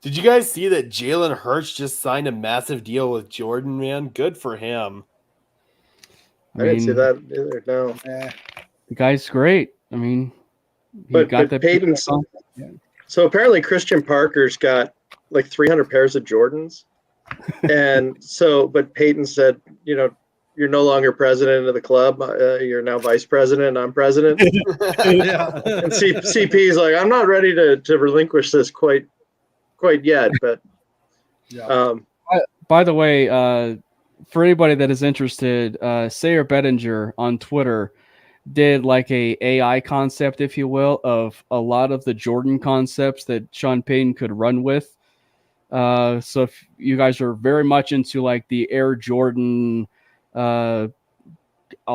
Did you guys see that Jalen Hurts just signed a massive deal with Jordan, man? Good for him. I didn't see that either. No. The guy's great. I mean, but Peyton's. So apparently Christian Parker's got like 300 pairs of Jordans. But Peyton said, you're no longer president of the club. You're now vice president. I'm president. Yeah. And CP's like, I'm not ready to relinquish this quite yet. But yeah. By the way, for anybody that is interested, Sayer Bettinger on Twitter did like a AI concept, if you will, of a lot of the Jordan concepts that Sean Payton could run with. So if you guys are very much into like the Air Jordan, I'll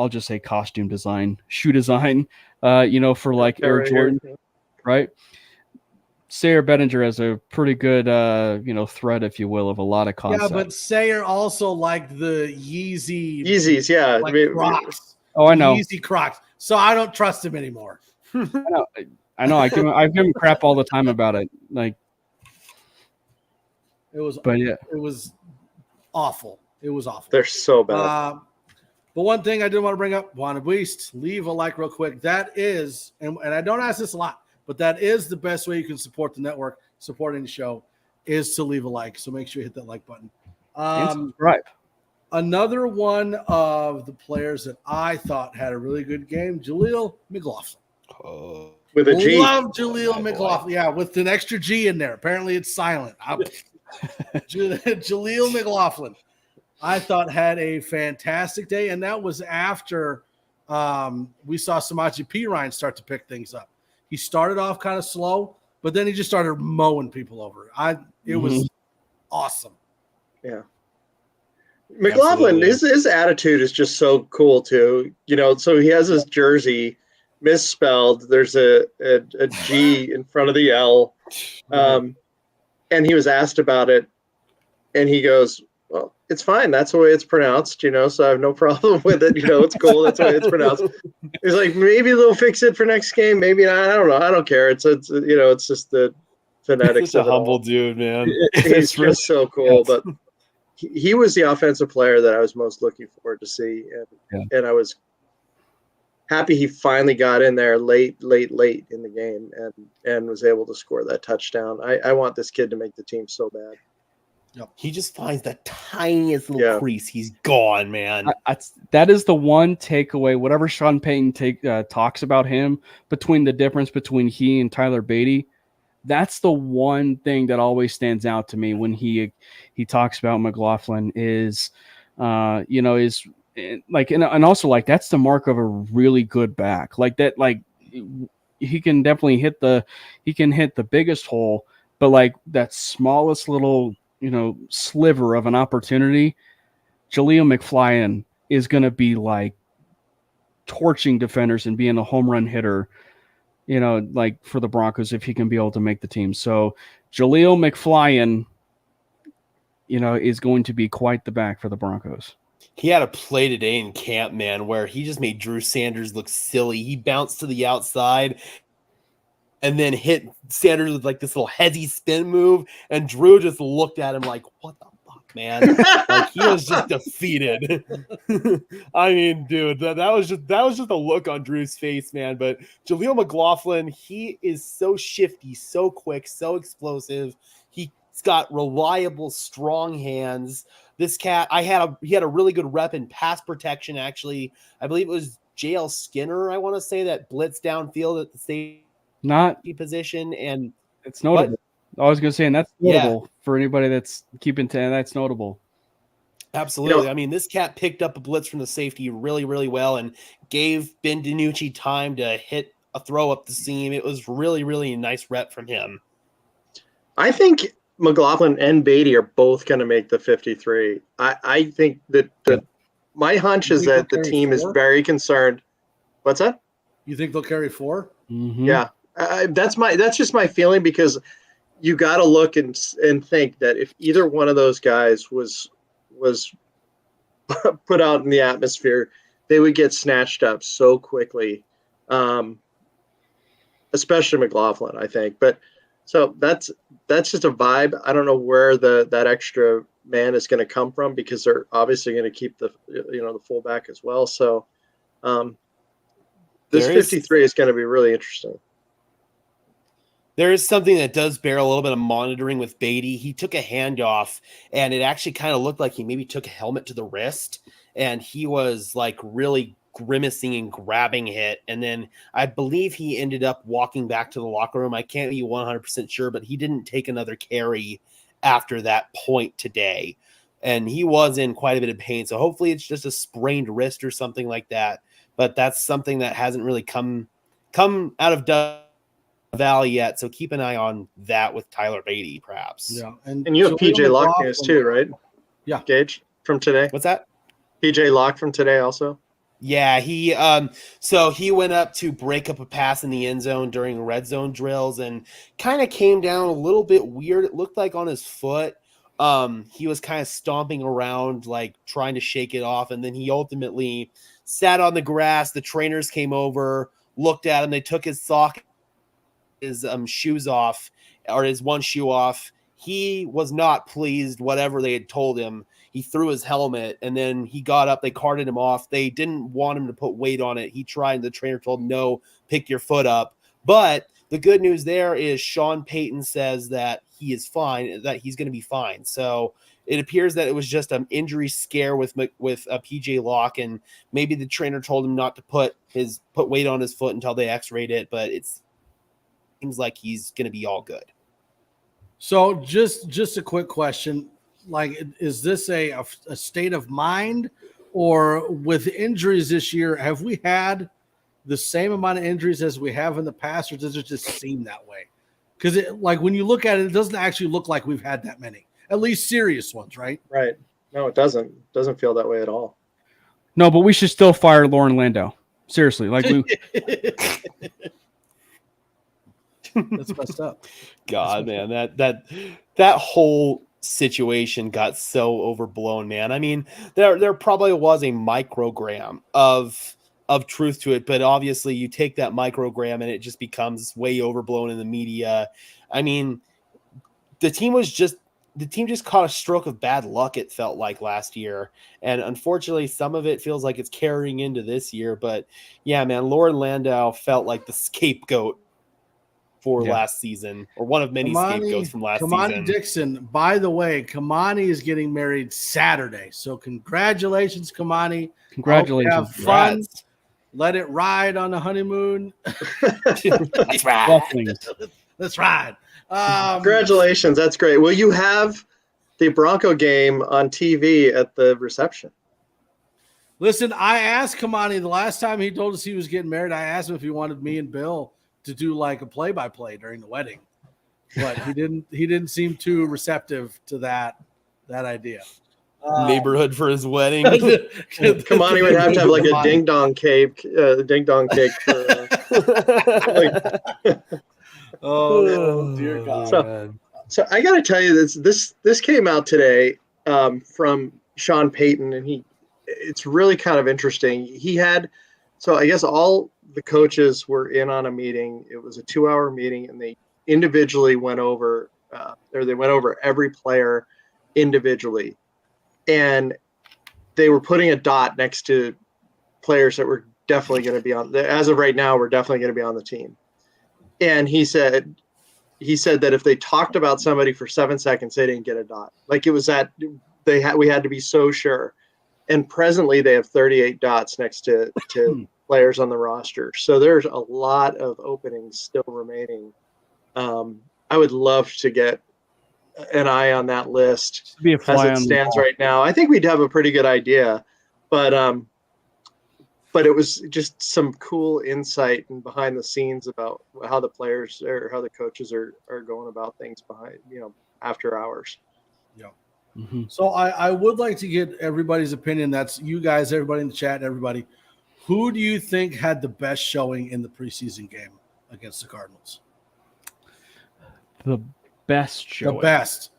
just say costume design, shoe design, for like Air Jordan, right? Sayer Bettinger has a pretty good, thread, if you will, of a lot of concepts. Yeah, but Sayer also liked the Yeezys, yeah. like Crocs. Oh, I know. Yeezy Crocs. So I don't trust him anymore. I know. I give him crap all the time about it. Like, it was awful. It was awful. They're so bad. But one thing I did want to bring up, Wanna Beast, leave a like real quick. That is, and I don't ask this a lot, but that is the best way you can support the network, supporting the show, is to leave a like. So make sure you hit that like button. Right. Another one of the players that I thought had a really good game, Jaleel McLaughlin. With a G. Love Jaleel McLaughlin. Yeah, with an extra G in there. Apparently it's silent. Jaleel McLaughlin, I thought had a fantastic day, and that was after we saw Samaje Perine start to pick things up. He started off kind of slow, but then he just started mowing people over. It was awesome. Yeah. McLaughlin, his attitude is just so cool too. So he has his jersey misspelled. There's a G in front of the L. And he was asked about it, and he goes, well, it's fine. That's the way it's pronounced, so I have no problem with it. It's cool. That's the way it's pronounced. He's like, maybe they'll fix it for next game. Maybe not. I don't know. I don't care. It's just the phonetics. He's a humble dude, man. He's just so cool. But he was the offensive player that I was most looking forward to see. And I was happy he finally got in there late in the game and was able to score that touchdown. I want this kid to make the team so bad. Yep. He just finds the tiniest little crease. He's gone, man. That is the one takeaway. Whatever Sean Payton talks about him, between the difference between he and Tyler Beatty, that's the one thing that always stands out to me when he talks about McLaughlin is, is like, and also like that's the mark of a really good back. Like that, like he can definitely hit the biggest hole, but like that smallest little sliver of an opportunity, Jaleel McFlyin is going to be like torching defenders and being a home run hitter, like for the Broncos, if he can be able to make the team. So Jaleel McFlyin, is going to be quite the back for the Broncos. He had a play today in camp, man, where he just made Drew Sanders look silly. He bounced to the outside and then hit Sanders with like this little heady spin move, and Drew just looked at him like, what the fuck, man? Like he was just defeated. I mean, dude, that was just a look on Drew's face, man. But Jaleel McLaughlin, he is so shifty, so quick, so explosive. He's got reliable, strong hands. This cat, he had a really good rep in pass protection, actually. I believe it was JL Skinner, I want to say, that blitzed downfield at the safety position, and it's notable. I was going to say, and that's notable for anybody that's keeping that's notable. Absolutely. I mean, this cat picked up a blitz from the safety really, really well and gave Ben DiNucci time to hit a throw up the seam. It was really, really a nice rep from him. I think McLaughlin and Beatty are both going to make the 53. I think that my hunch is that the team is very concerned. What's that? You think they'll carry 4? Mm-hmm. Yeah. That's just my feeling, because you got to look and think that if either one of those guys was put out in the atmosphere, they would get snatched up so quickly, especially McLaughlin, I think. But so that's just a vibe. I don't know where that extra man is going to come from, because they're obviously going to keep the fullback as well. So this 53 is going to be really interesting. There is something that does bear a little bit of monitoring with Beatty. He took a handoff, and it actually kind of looked like he maybe took a helmet to the wrist, and he was like really grimacing and grabbing it. And then I believe he ended up walking back to the locker room. I can't be 100% sure, but he didn't take another carry after that point today. And he was in quite a bit of pain. So hopefully it's just a sprained wrist or something like that. But that's something that hasn't really come out of Valley yet, so keep an eye on that with Tyler Beatty, perhaps. Yeah, and you have PJ Locke news too, right? Yeah, Gage from today. What's that? PJ Locke from today also. Yeah, he so he went up to break up a pass in the end zone during red zone drills and kind of came down a little bit weird. It looked like on his foot. He was kind of stomping around, like trying to shake it off, and then he ultimately sat on the grass. The trainers came over, looked at him, they took his shoes off, or his one shoe off. He was not pleased, whatever they had told him. He threw his helmet, and then he got up. They carted him off. They didn't want him to put weight on it. He tried, and the trainer told him, no, pick your foot up. But the good news there is Sean Payton says that he is fine, that he's going to be fine. So it appears that it was just an injury scare with PJ Locke, and maybe the trainer told him not to put weight on his foot until they x-rayed it, but it seems like he's going to be all good. So just a quick question. Like, is this a state of mind, or with injuries this year, have we had the same amount of injuries as we have in the past, or does it just seem that way? Because like when you look at it, it doesn't actually look like we've had that many, at least serious ones, right? Right. No, it doesn't. It doesn't feel that way at all. No, but we should still fire Lauren Landau. Seriously, like we. That's messed up. God, man, that whole situation got so overblown, man. I mean, there probably was a microgram of truth to it, but obviously you take that microgram and it just becomes way overblown in the media. I mean, the team just caught a stroke of bad luck, it felt like, last year. And unfortunately, some of it feels like it's carrying into this year. But yeah, man, Lauren Landau felt like the scapegoat for last season, or one of many scapegoats from last season. Dixon, by the way, Kamani is getting married Saturday. So congratulations, Kamani. Congratulations. Have fun. Let it ride on the honeymoon. Let's ride. Let's ride. Congratulations. That's great. Will you have the Bronco game on TV at the reception? Listen, I asked Kamani the last time he told us he was getting married. I asked him if he wanted me and Bill to do like a play-by-play during the wedding, but he didn't seem too receptive to that idea. Neighborhood for his wedding. Kamani would have to have like a ding dong cake. Oh dear God! So I got to tell you this came out today from Sean Payton, and it's really kind of interesting. So I guess all the coaches were in on a meeting. It was a 2-hour meeting, and they individually went over every player individually. And they were putting a dot next to players that were definitely going to be on. As of right now, we're definitely going to be on the team. And he said that if they talked about somebody for 7 seconds, they didn't get a dot. Like it was that we had to be so sure. And presently, they have 38 dots next to players on the roster. So there's a lot of openings still remaining. I would love to get an eye on that list as it stands right now. I think we'd have a pretty good idea, but it was just some cool insight and behind the scenes about how the players or how the coaches are going about things behind, after hours. Yeah. Mm-hmm. So I would like to get everybody's opinion. That's you guys, everybody in the chat, everybody. Who do you think had the best showing in the preseason game against the Cardinals? The best showing. The best.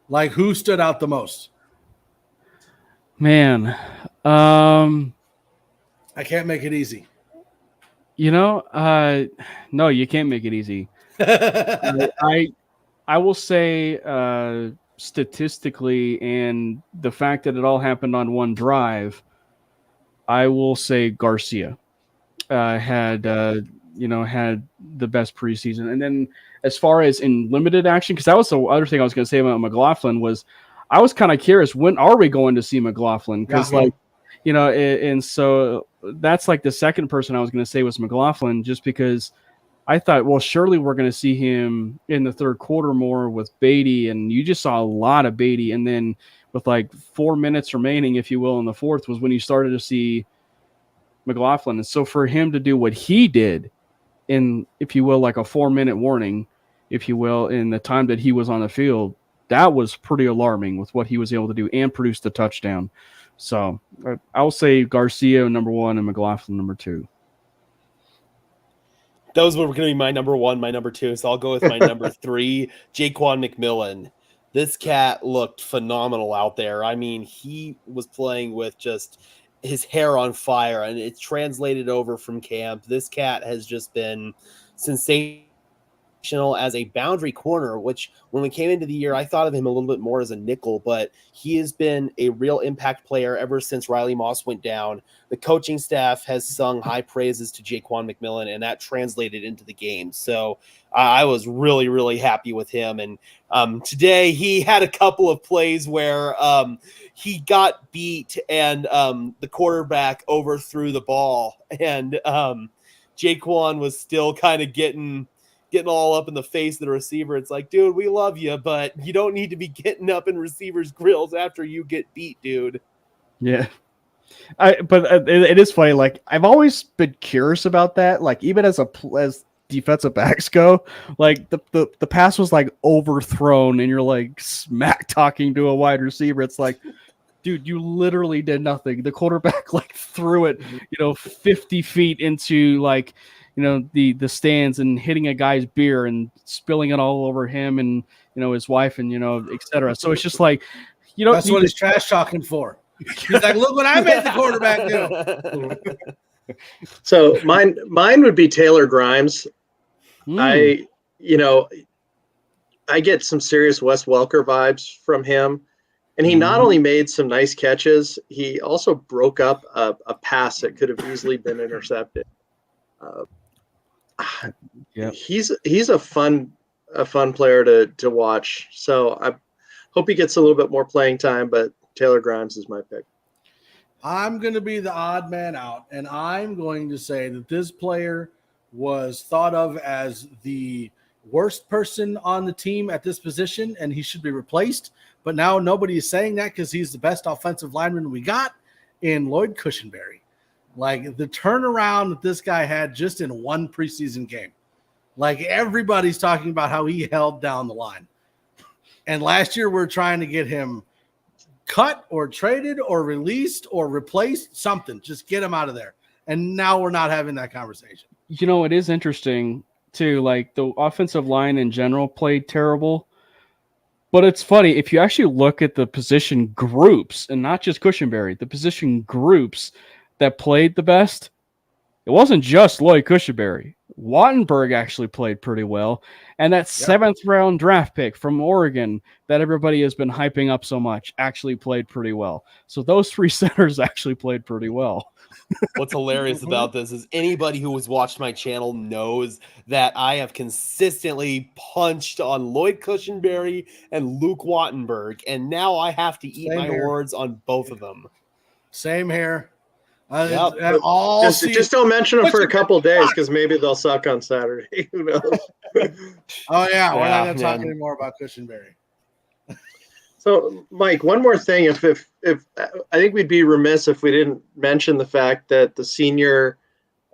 Like, who stood out the most? Man. I can't make it easy. No, you can't make it easy. I will say statistically, and the fact that it all happened on one drive, I will say Garcia had the best preseason. And then as far as in limited action, because that was the other thing I was going to say about McLaughlin was I was kind of curious, when are we going to see McLaughlin? Because and so that's like the second person I was going to say was McLaughlin, just because I thought, well, surely we're going to see him in the third quarter more with Beatty, and you just saw a lot of Beatty. And then with like 4 minutes remaining, if you will, in the fourth was when you started to see McLaughlin. And so for him to do what he did in, if you will, like a 4-minute warning, if you will, in the time that he was on the field, that was pretty alarming with what he was able to do and produce the touchdown. So I'll say Garcia number 1 and McLaughlin number 2. Those were going to be my number 1, my number 2. So I'll go with my number 3, Jaquan McMillan. This cat looked phenomenal out there. I mean, he was playing with just his hair on fire, and it's translated over from camp. This cat has just been sensational as a boundary corner, which when we came into the year, I thought of him a little bit more as a nickel, but he has been a real impact player ever since Riley Moss went down. The coaching staff has sung high praises to Jaquan McMillan, and that translated into the game. So I was really, really happy with him. And today he had a couple of plays where he got beat and the quarterback overthrew the ball, and Jaquan was still kind of getting all up in the face of the receiver. It's like, dude, we love you, but you don't need to be getting up in receivers' grills after you get beat, dude. Yeah. But it is funny. Like, I've always been curious about that. Like, even as defensive backs go, like the pass was like overthrown and you're like smack talking to a wide receiver. It's like, dude, you literally did nothing. The quarterback like threw it, 50 feet into like, the stands and hitting a guy's beer and spilling it all over him and, his wife and, et cetera. So it's just like, that's what he's trash talking for. He's like, look what I made the quarterback do. So mine would be Taylor Grimes. I get some serious Wes Welker vibes from him. And he not only made some nice catches, he also broke up a pass that could have easily been intercepted. He's a fun player to watch. So I hope he gets a little bit more playing time, but Taylor Grimes is my pick. I'm going to be the odd man out, and I'm going to say that this player was thought of as the worst person on the team at this position, and he should be replaced. But now nobody is saying that because he's the best offensive lineman we got in Lloyd Cushenberry. Like, the turnaround that this guy had just in one preseason game. Like, everybody's talking about how he held down the line. And last year we're trying to get him cut or traded or released or replaced, something. Just get him out of there. And now we're not having that conversation. It is interesting too. Like, the offensive line in general played terrible. But it's funny, if you actually look at the position groups, and not just Cushenberry, the position groups that played the best, it wasn't just Lloyd Cushenberry. Wattenberg actually played pretty well. And that 7th round draft pick from Oregon that everybody has been hyping up so much actually played pretty well. So those 3 centers actually played pretty well. What's hilarious about this is anybody who has watched my channel knows that I have consistently punched on Lloyd Cushenberry and Luke Wattenberg, and now I have to eat my words on both of them. Same here. Just don't mention them for a couple of days because maybe they'll suck on Saturday. Who knows? Oh, yeah. We're not going to talk anymore about Cushenberry. So, Mike, one more thing. If I think we'd be remiss if we didn't mention the fact that the senior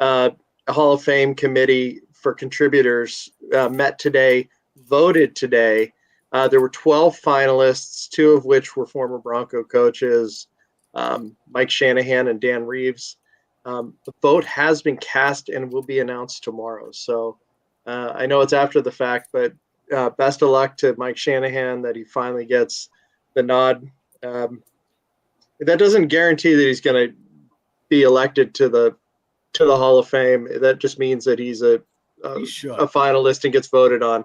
Hall of Fame committee for contributors met today, voted today. There were 12 finalists, 2 of which were former Bronco coaches, Mike Shanahan and Dan Reeves. The vote has been cast and will be announced tomorrow. So I know it's after the fact, but best of luck to Mike Shanahan that he finally gets the nod. That doesn't guarantee that he's going to be elected to the Hall of Fame. That just means that he's a finalist and gets voted on.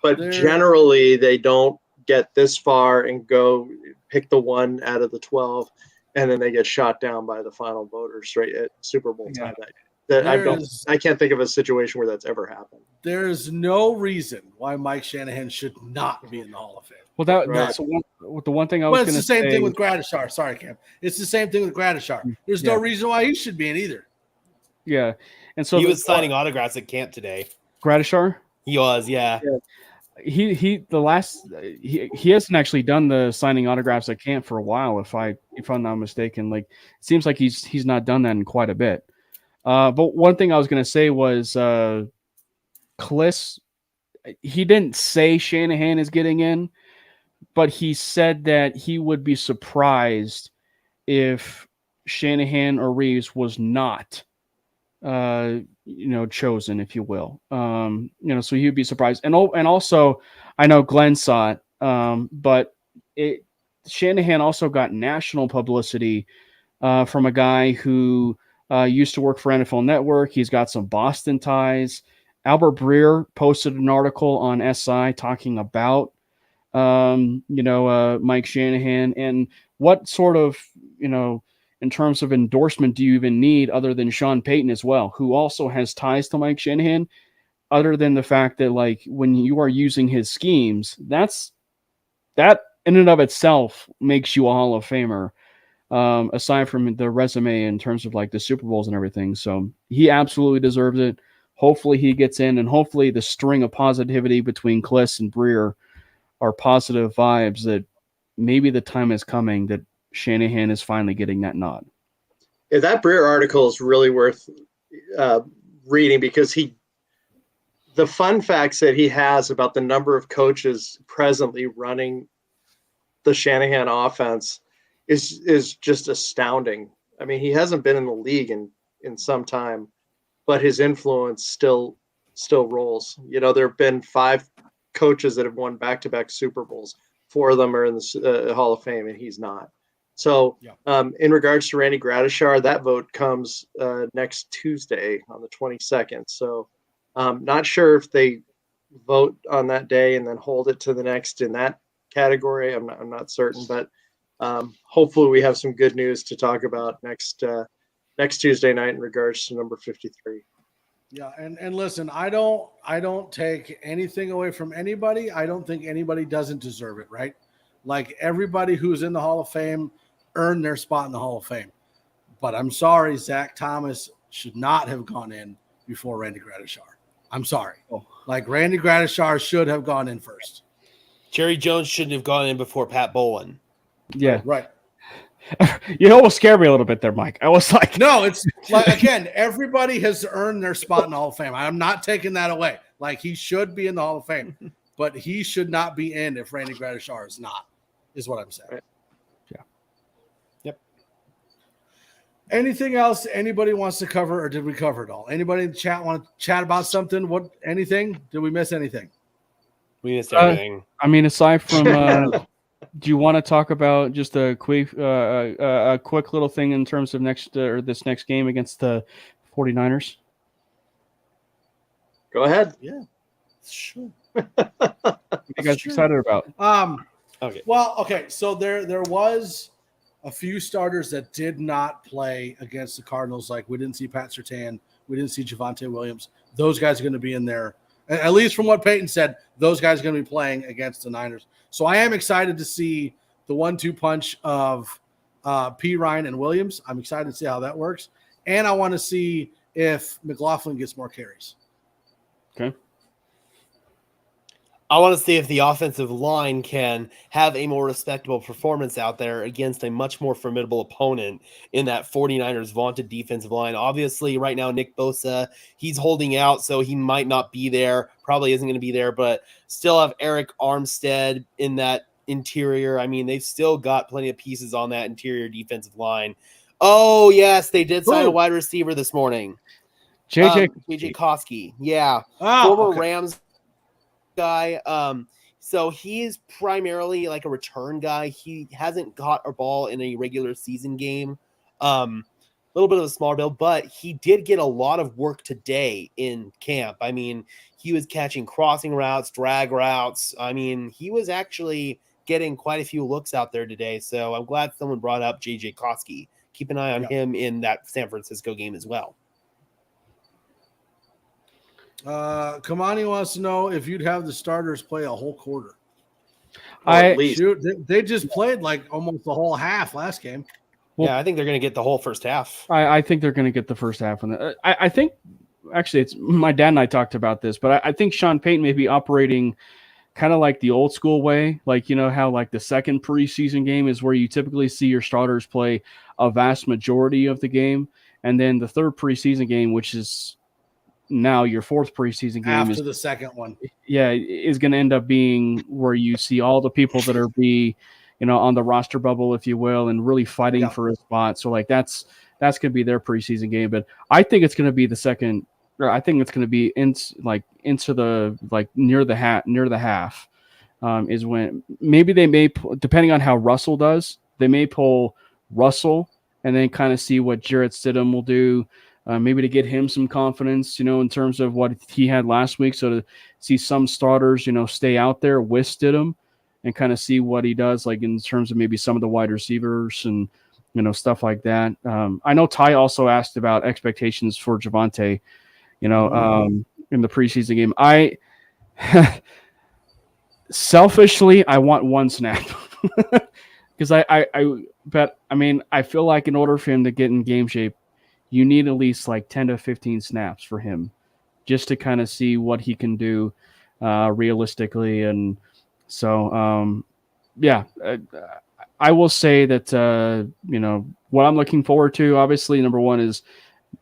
But generally, they don't get this far and go pick the one out of the 12. And then they get shot down by the final voters right at Super Bowl time. I can't think of a situation where that's ever happened. There's no reason why Mike Shanahan should not be in the Hall of Fame. Well, that's the one thing I was going to say. It's the same thing with Gradishar. Sorry, Cam. It's the same thing with Gradishar. There's no reason why he should be in either. Yeah, and so he was signing autographs at camp today. Gradishar? He was, yeah. He hasn't actually done the signing autographs at camp for a while, if I'm not mistaken. Like, it seems like he's not done that in quite a bit. But one thing I was going to say was Kliss. He didn't say Shanahan is getting in, but he said that he would be surprised if Shanahan or Reeves was not, chosen, if you will. So he'd be surprised. And also, I know Glenn saw it, but Shanahan also got national publicity from a guy who used to work for NFL Network. He's got some Boston ties. Albert Breer posted an article on SI talking about, Mike Shanahan, and what sort of, in terms of endorsement do you even need other than Sean Payton as well, who also has ties to Mike Shanahan, other than the fact that, like, when you are using his schemes, that in and of itself makes you a Hall of Famer. Aside from the resume in terms of like the Super Bowls and everything. So he absolutely deserves it. Hopefully he gets in, and hopefully the string of positivity between Kliss and Breer are positive vibes that maybe the time is coming that Shanahan is finally getting that nod. Yeah, that Breer article is really worth reading, because the fun facts that he has about the number of coaches presently running the Shanahan offense is just astounding. I mean, he hasn't been in the league in some time, but his influence still rolls. There have been 5 coaches that have won back-to-back Super Bowls. 4 of them are in the Hall of Fame, and he's not. So in regards to Randy Gradishar, that vote comes next Tuesday on the 22nd. So not sure if they vote on that day and then hold it to the next in that category. I'm not certain, but hopefully we have some good news to talk about next Tuesday night in regards to number 53. Yeah, and listen, I don't take anything away from anybody. I don't think anybody doesn't deserve it, right? Like, everybody who's in the Hall of Fame earned their spot in the Hall of Fame. But I'm sorry, Zach Thomas should not have gone in before Randy Gradishar. I'm sorry. Like, Randy Gradishar should have gone in first. Jerry Jones shouldn't have gone in before Pat Bowlen. Yeah, right. You almost scared me a little bit there, Mike. I was like, no, it's like, again, everybody has earned their spot in the Hall of Fame. I'm not taking that away. Like, he should be in the Hall of Fame, but he should not be in if Randy Gradishar is not, is what I'm saying. Right. Yeah. Yep. Anything else anybody wants to cover, or did we cover it all? Anybody in the chat want to chat about something? Anything? Did we miss anything? We missed everything. I mean, aside from, do you want to talk about just a quick little thing in terms of this next game against the 49ers? Go ahead. Yeah, sure. What are you guys excited about? Okay. Well, okay. So there was a few starters that did not play against the Cardinals. Like, we didn't see Pat Surtain. We didn't see Javonte Williams. Those guys are going to be in there. At least from what Peyton said, those guys are going to be playing against the Niners. So I am excited to see the 1-2 punch of P. Ryan and Williams. I'm excited to see how that works. And I want to see if McLaughlin gets more carries. Okay. I want to see if the offensive line can have a more respectable performance out there against a much more formidable opponent in that 49ers vaunted defensive line. Obviously, right now, Nick Bosa, he's holding out, so he might not be there, probably isn't going to be there, but still have Eric Armstead in that interior. I mean, they've still got plenty of pieces on that interior defensive line. Oh, yes, they did sign a wide receiver this morning. JJ Koski. Yeah. Former Rams guy. So he's primarily like a return guy. He hasn't got a ball in a regular season game. A little bit of a small build, but he did get a lot of work today in camp. I mean, he was catching crossing routes, drag routes. I mean, he was actually getting quite a few looks out there today. So I'm glad someone brought up JJ Koski. Keep an eye on him in that San Francisco game as well. Kamani wants to know if you'd have the starters play a whole quarter. They just played like almost the whole half last game. Well, yeah, I think they're going to get the whole first half. I think they're going to get the first half. I think, actually, it's my dad and I talked about this, but I think Sean Payton may be operating kind of like the old school way. Like, you know how like the second preseason game is where you typically see your starters play a vast majority of the game. And then the third preseason game, which is now your fourth preseason game after the second one, is going to end up being where you see all the people that are on the roster bubble, if you will, and really fighting Yeah. for a spot. So like that's going to be their preseason game. But I think it's going to be the second, or I think it's going to be into the like near the half is when maybe they may, depending on how Russell does, they may pull Russell and then kind of see what Jarrett Stidham will do. Maybe to get him some confidence, in terms of what he had last week. So to see some starters, stay out there with Stidham and kind of see what he does, like in terms of maybe some of the wide receivers and, stuff like that. I know Ty also asked about expectations for Javonte, in the preseason game. Selfishly, I want one snap because I feel like in order for him to get in game shape, you need at least like 10 to 15 snaps for him just to kind of see what he can do realistically. And so, I will say that, what I'm looking forward to, obviously, number one is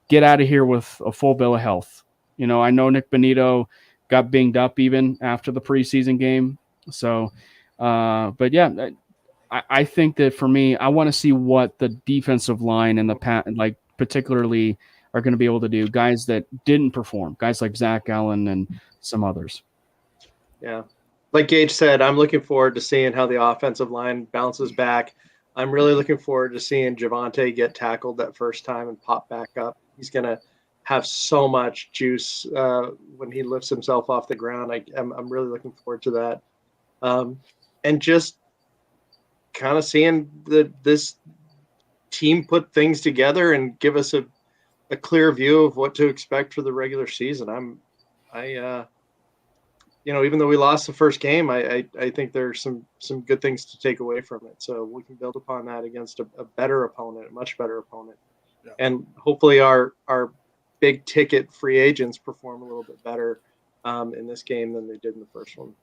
get out of here with a full bill of health. I know Nick Bonito got banged up even after the preseason game. So, but yeah, I think that for me, I want to see what the defensive line and the particularly are going to be able to do. Guys that didn't perform, guys like Zach Allen and some others. Yeah. Like Gage said, I'm looking forward to seeing how the offensive line bounces back. I'm really looking forward to seeing Javonte get tackled that first time and pop back up. He's going to have so much juice when he lifts himself off the ground. I'm really looking forward to that. And just kind of seeing this team put things together and give us a clear view of what to expect for the regular season. Even though we lost the first game, I think there's some good things to take away from it. So we can build upon that against a better opponent, a much better opponent. Yeah. And hopefully our big ticket free agents perform a little bit better in this game than they did in the first one.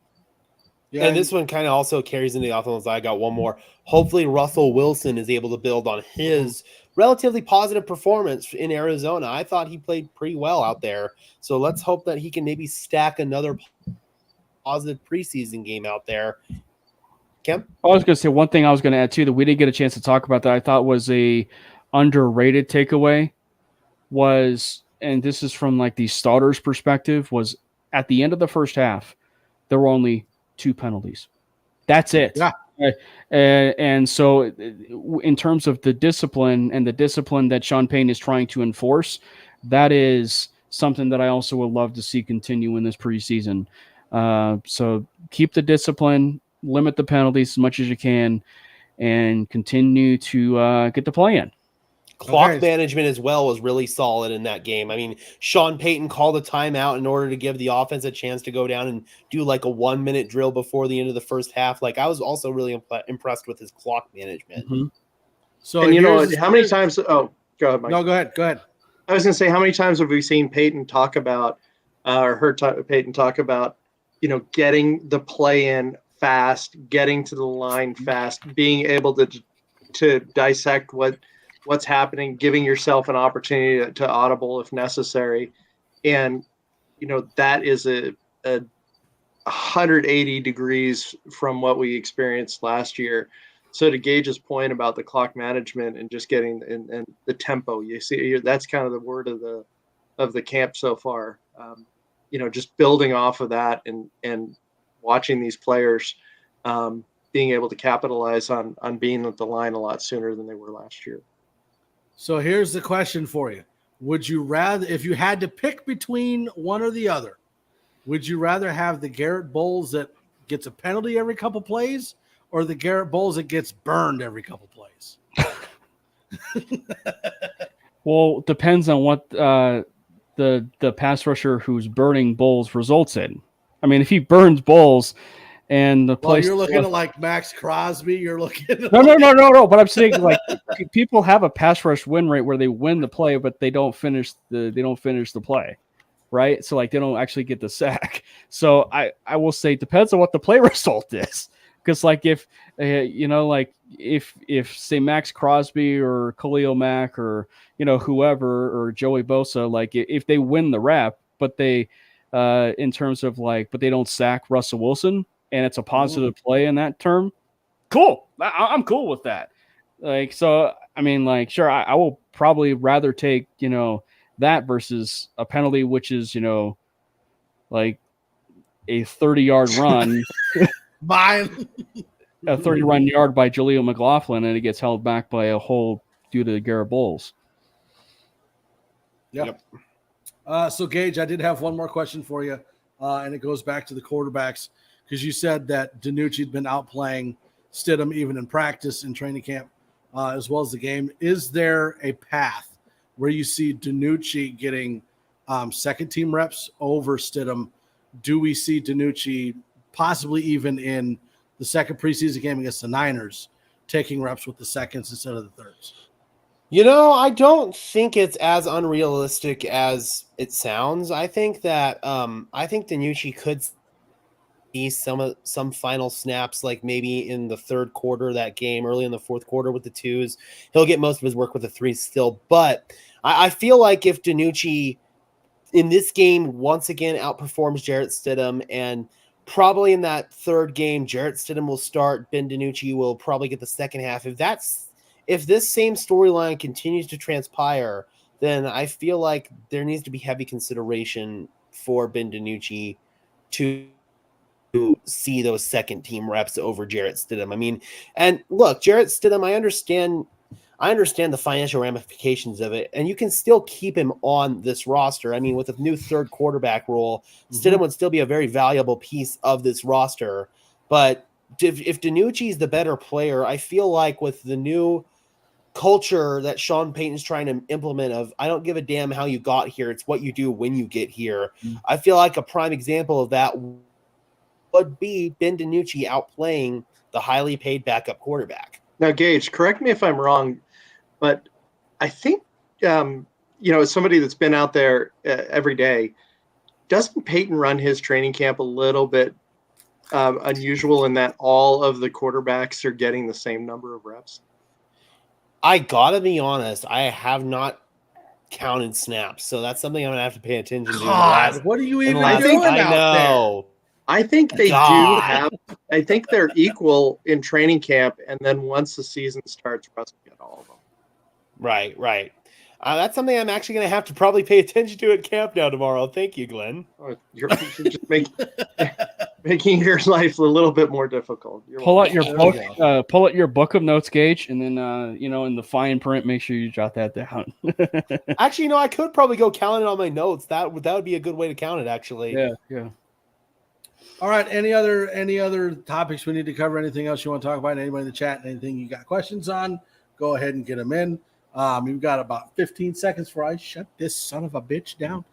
Yeah, and this one kind of also carries into the offense. I got one more. Hopefully Russell Wilson is able to build on his relatively positive performance in Arizona. I thought he played pretty well out there. So let's hope that he can maybe stack another positive preseason game out there. Kim? I was going to say one thing I was going to add too that we didn't get a chance to talk about that I thought was a underrated takeaway was, and this is from like the starters perspective, was at the end of the first half, there were only 2 penalties. That's it. Yeah. And so in terms of the discipline and the discipline that Sean Payton is trying to enforce, that is something that I also would love to see continue in this preseason. So keep the discipline, limit the penalties as much as you can, and continue to get the play in. Clock management as well was really solid in that game. I mean, Sean Payton called a timeout in order to give the offense a chance to go down and do like a 1-minute drill before the end of the first half. Like I was also really impressed with his clock management. Mm-hmm. So, and how many times? Oh, go ahead, Mike. No, go ahead. I was going to say, how many times have we seen Payton talk about, or heard Payton talk about, getting the play in fast, getting to the line fast, being able to dissect what's happening, giving yourself an opportunity to audible if necessary. And, that is a 180 degrees from what we experienced last year. So to Gage's point about the clock management and just getting and the tempo, you see, that's kind of the word of the camp so far. Just building off of that and watching these players being able to capitalize on being at the line a lot sooner than they were last year. So here's the question for you. Would you rather, if you had to pick between one or the other, would you rather have the Garrett Bowles that gets a penalty every couple plays or the Garrett Bowles that gets burned every couple plays? Well, depends on what the pass rusher who's burning Bowles results in. I mean, if he burns Bowles and the place, you're looking at like Max Crosby. You're looking at no. But I'm saying like people have a pass rush win rate where they win the play, but they don't finish the play, right? So like they don't actually get the sack. So I will say it depends on what the play result is, because like if if say Max Crosby or Khalil Mack or whoever or Joey Bosa, like if they win the rep, but they in terms of like, but they don't sack Russell Wilson. And it's a positive play in that term, Cool. I'm cool with that. Like, so, I mean, like, sure, I will probably rather take, that versus a penalty, which is, like a 30-yard run, Mine. a 30-run yard by Jaleel McLaughlin, and it gets held back by a hole due to Garrett Bowles. Yep. So, Gage, I did have one more question for you, and it goes back to the quarterbacks, because you said that DiNucci had been outplaying Stidham even in practice in training camp, as well as the game. Is there a path where you see DiNucci getting second-team reps over Stidham? Do we see DiNucci possibly even in the second preseason game against the Niners taking reps with the seconds instead of the thirds? I don't think it's as unrealistic as it sounds. I think that DiNucci could see some final snaps, like maybe in the third quarter of that game, early in the fourth quarter with the twos. He'll get most of his work with the threes still. But I feel like if DiNucci in this game once again outperforms Jarrett Stidham, and probably in that third game, Jarrett Stidham will start, Ben DiNucci will probably get the second half. If this same storyline continues to transpire, then I feel like there needs to be heavy consideration for Ben DiNucci to see those second team reps over Jarrett Stidham. I mean, and look, Jarrett Stidham, I understand the financial ramifications of it, and you can still keep him on this roster. I mean, with a new third quarterback role, Stidham would still be a very valuable piece of this roster. But if DiNucci is the better player, I feel like with the new culture that Sean Payton's trying to implement of, I don't give a damn how you got here, it's what you do when you get here. I feel like a prime example of that would be Ben DiNucci outplaying the highly paid backup quarterback. Now, Gage, correct me if I'm wrong, but I think, as somebody that's been out there every day, doesn't Peyton run his training camp a little bit unusual in that all of the quarterbacks are getting the same number of reps? I gotta be honest, I have not counted snaps, so that's something I'm gonna have to pay attention to. God, what are you even doing out there? I think they do have. I think they're equal in training camp, and then once the season starts, Russ will get all of them. Right. That's something I'm actually going to have to probably pay attention to at camp now tomorrow. Thank you, Glenn. You're just making your life a little bit more difficult. Pull out your book of notes, Gage, and then in the fine print, make sure you jot that down. Actually, I could probably go count it on my notes. That would be a good way to count it. Actually, yeah. All right. Any other topics we need to cover? Anything else you want to talk about? Anybody in the chat? Anything you got questions on? Go ahead and get them in. We've got about 15 seconds before I shut this son of a bitch down.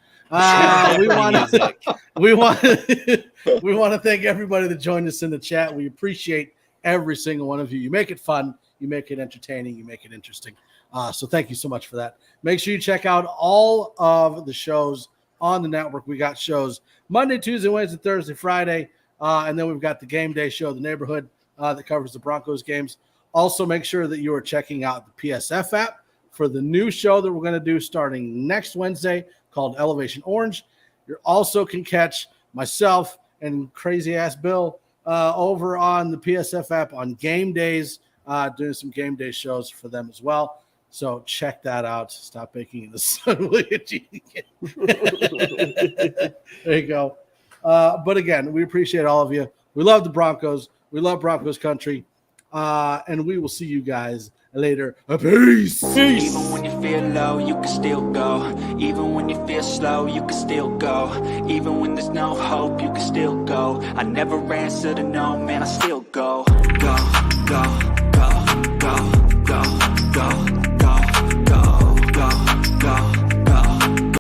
We want to thank everybody that joined us in the chat. We appreciate every single one of you. You make it fun. You make it entertaining. You make it interesting. So thank you so much for that. Make sure you check out all of the shows on the network. We got shows Monday, Tuesday, Wednesday, Thursday, Friday, and then we've got the game day show, The Neighborhood, that covers the Broncos games. Also, make sure that you are checking out the PSF app for the new show that we're going to do starting next Wednesday called Elevation Orange. You also can catch myself and crazy-ass Bill over on the PSF app on game days, doing some game day shows for them as well. So check that out. Stop baking in the sun. There you go. But again, we appreciate all of you. We love the Broncos. We love Broncos country. And we will see you guys later. Peace. Even when you feel low, you can still go. Even when you feel slow, you can still go. Even when there's no hope, you can still go. I never answer to no, man, I still go. Go.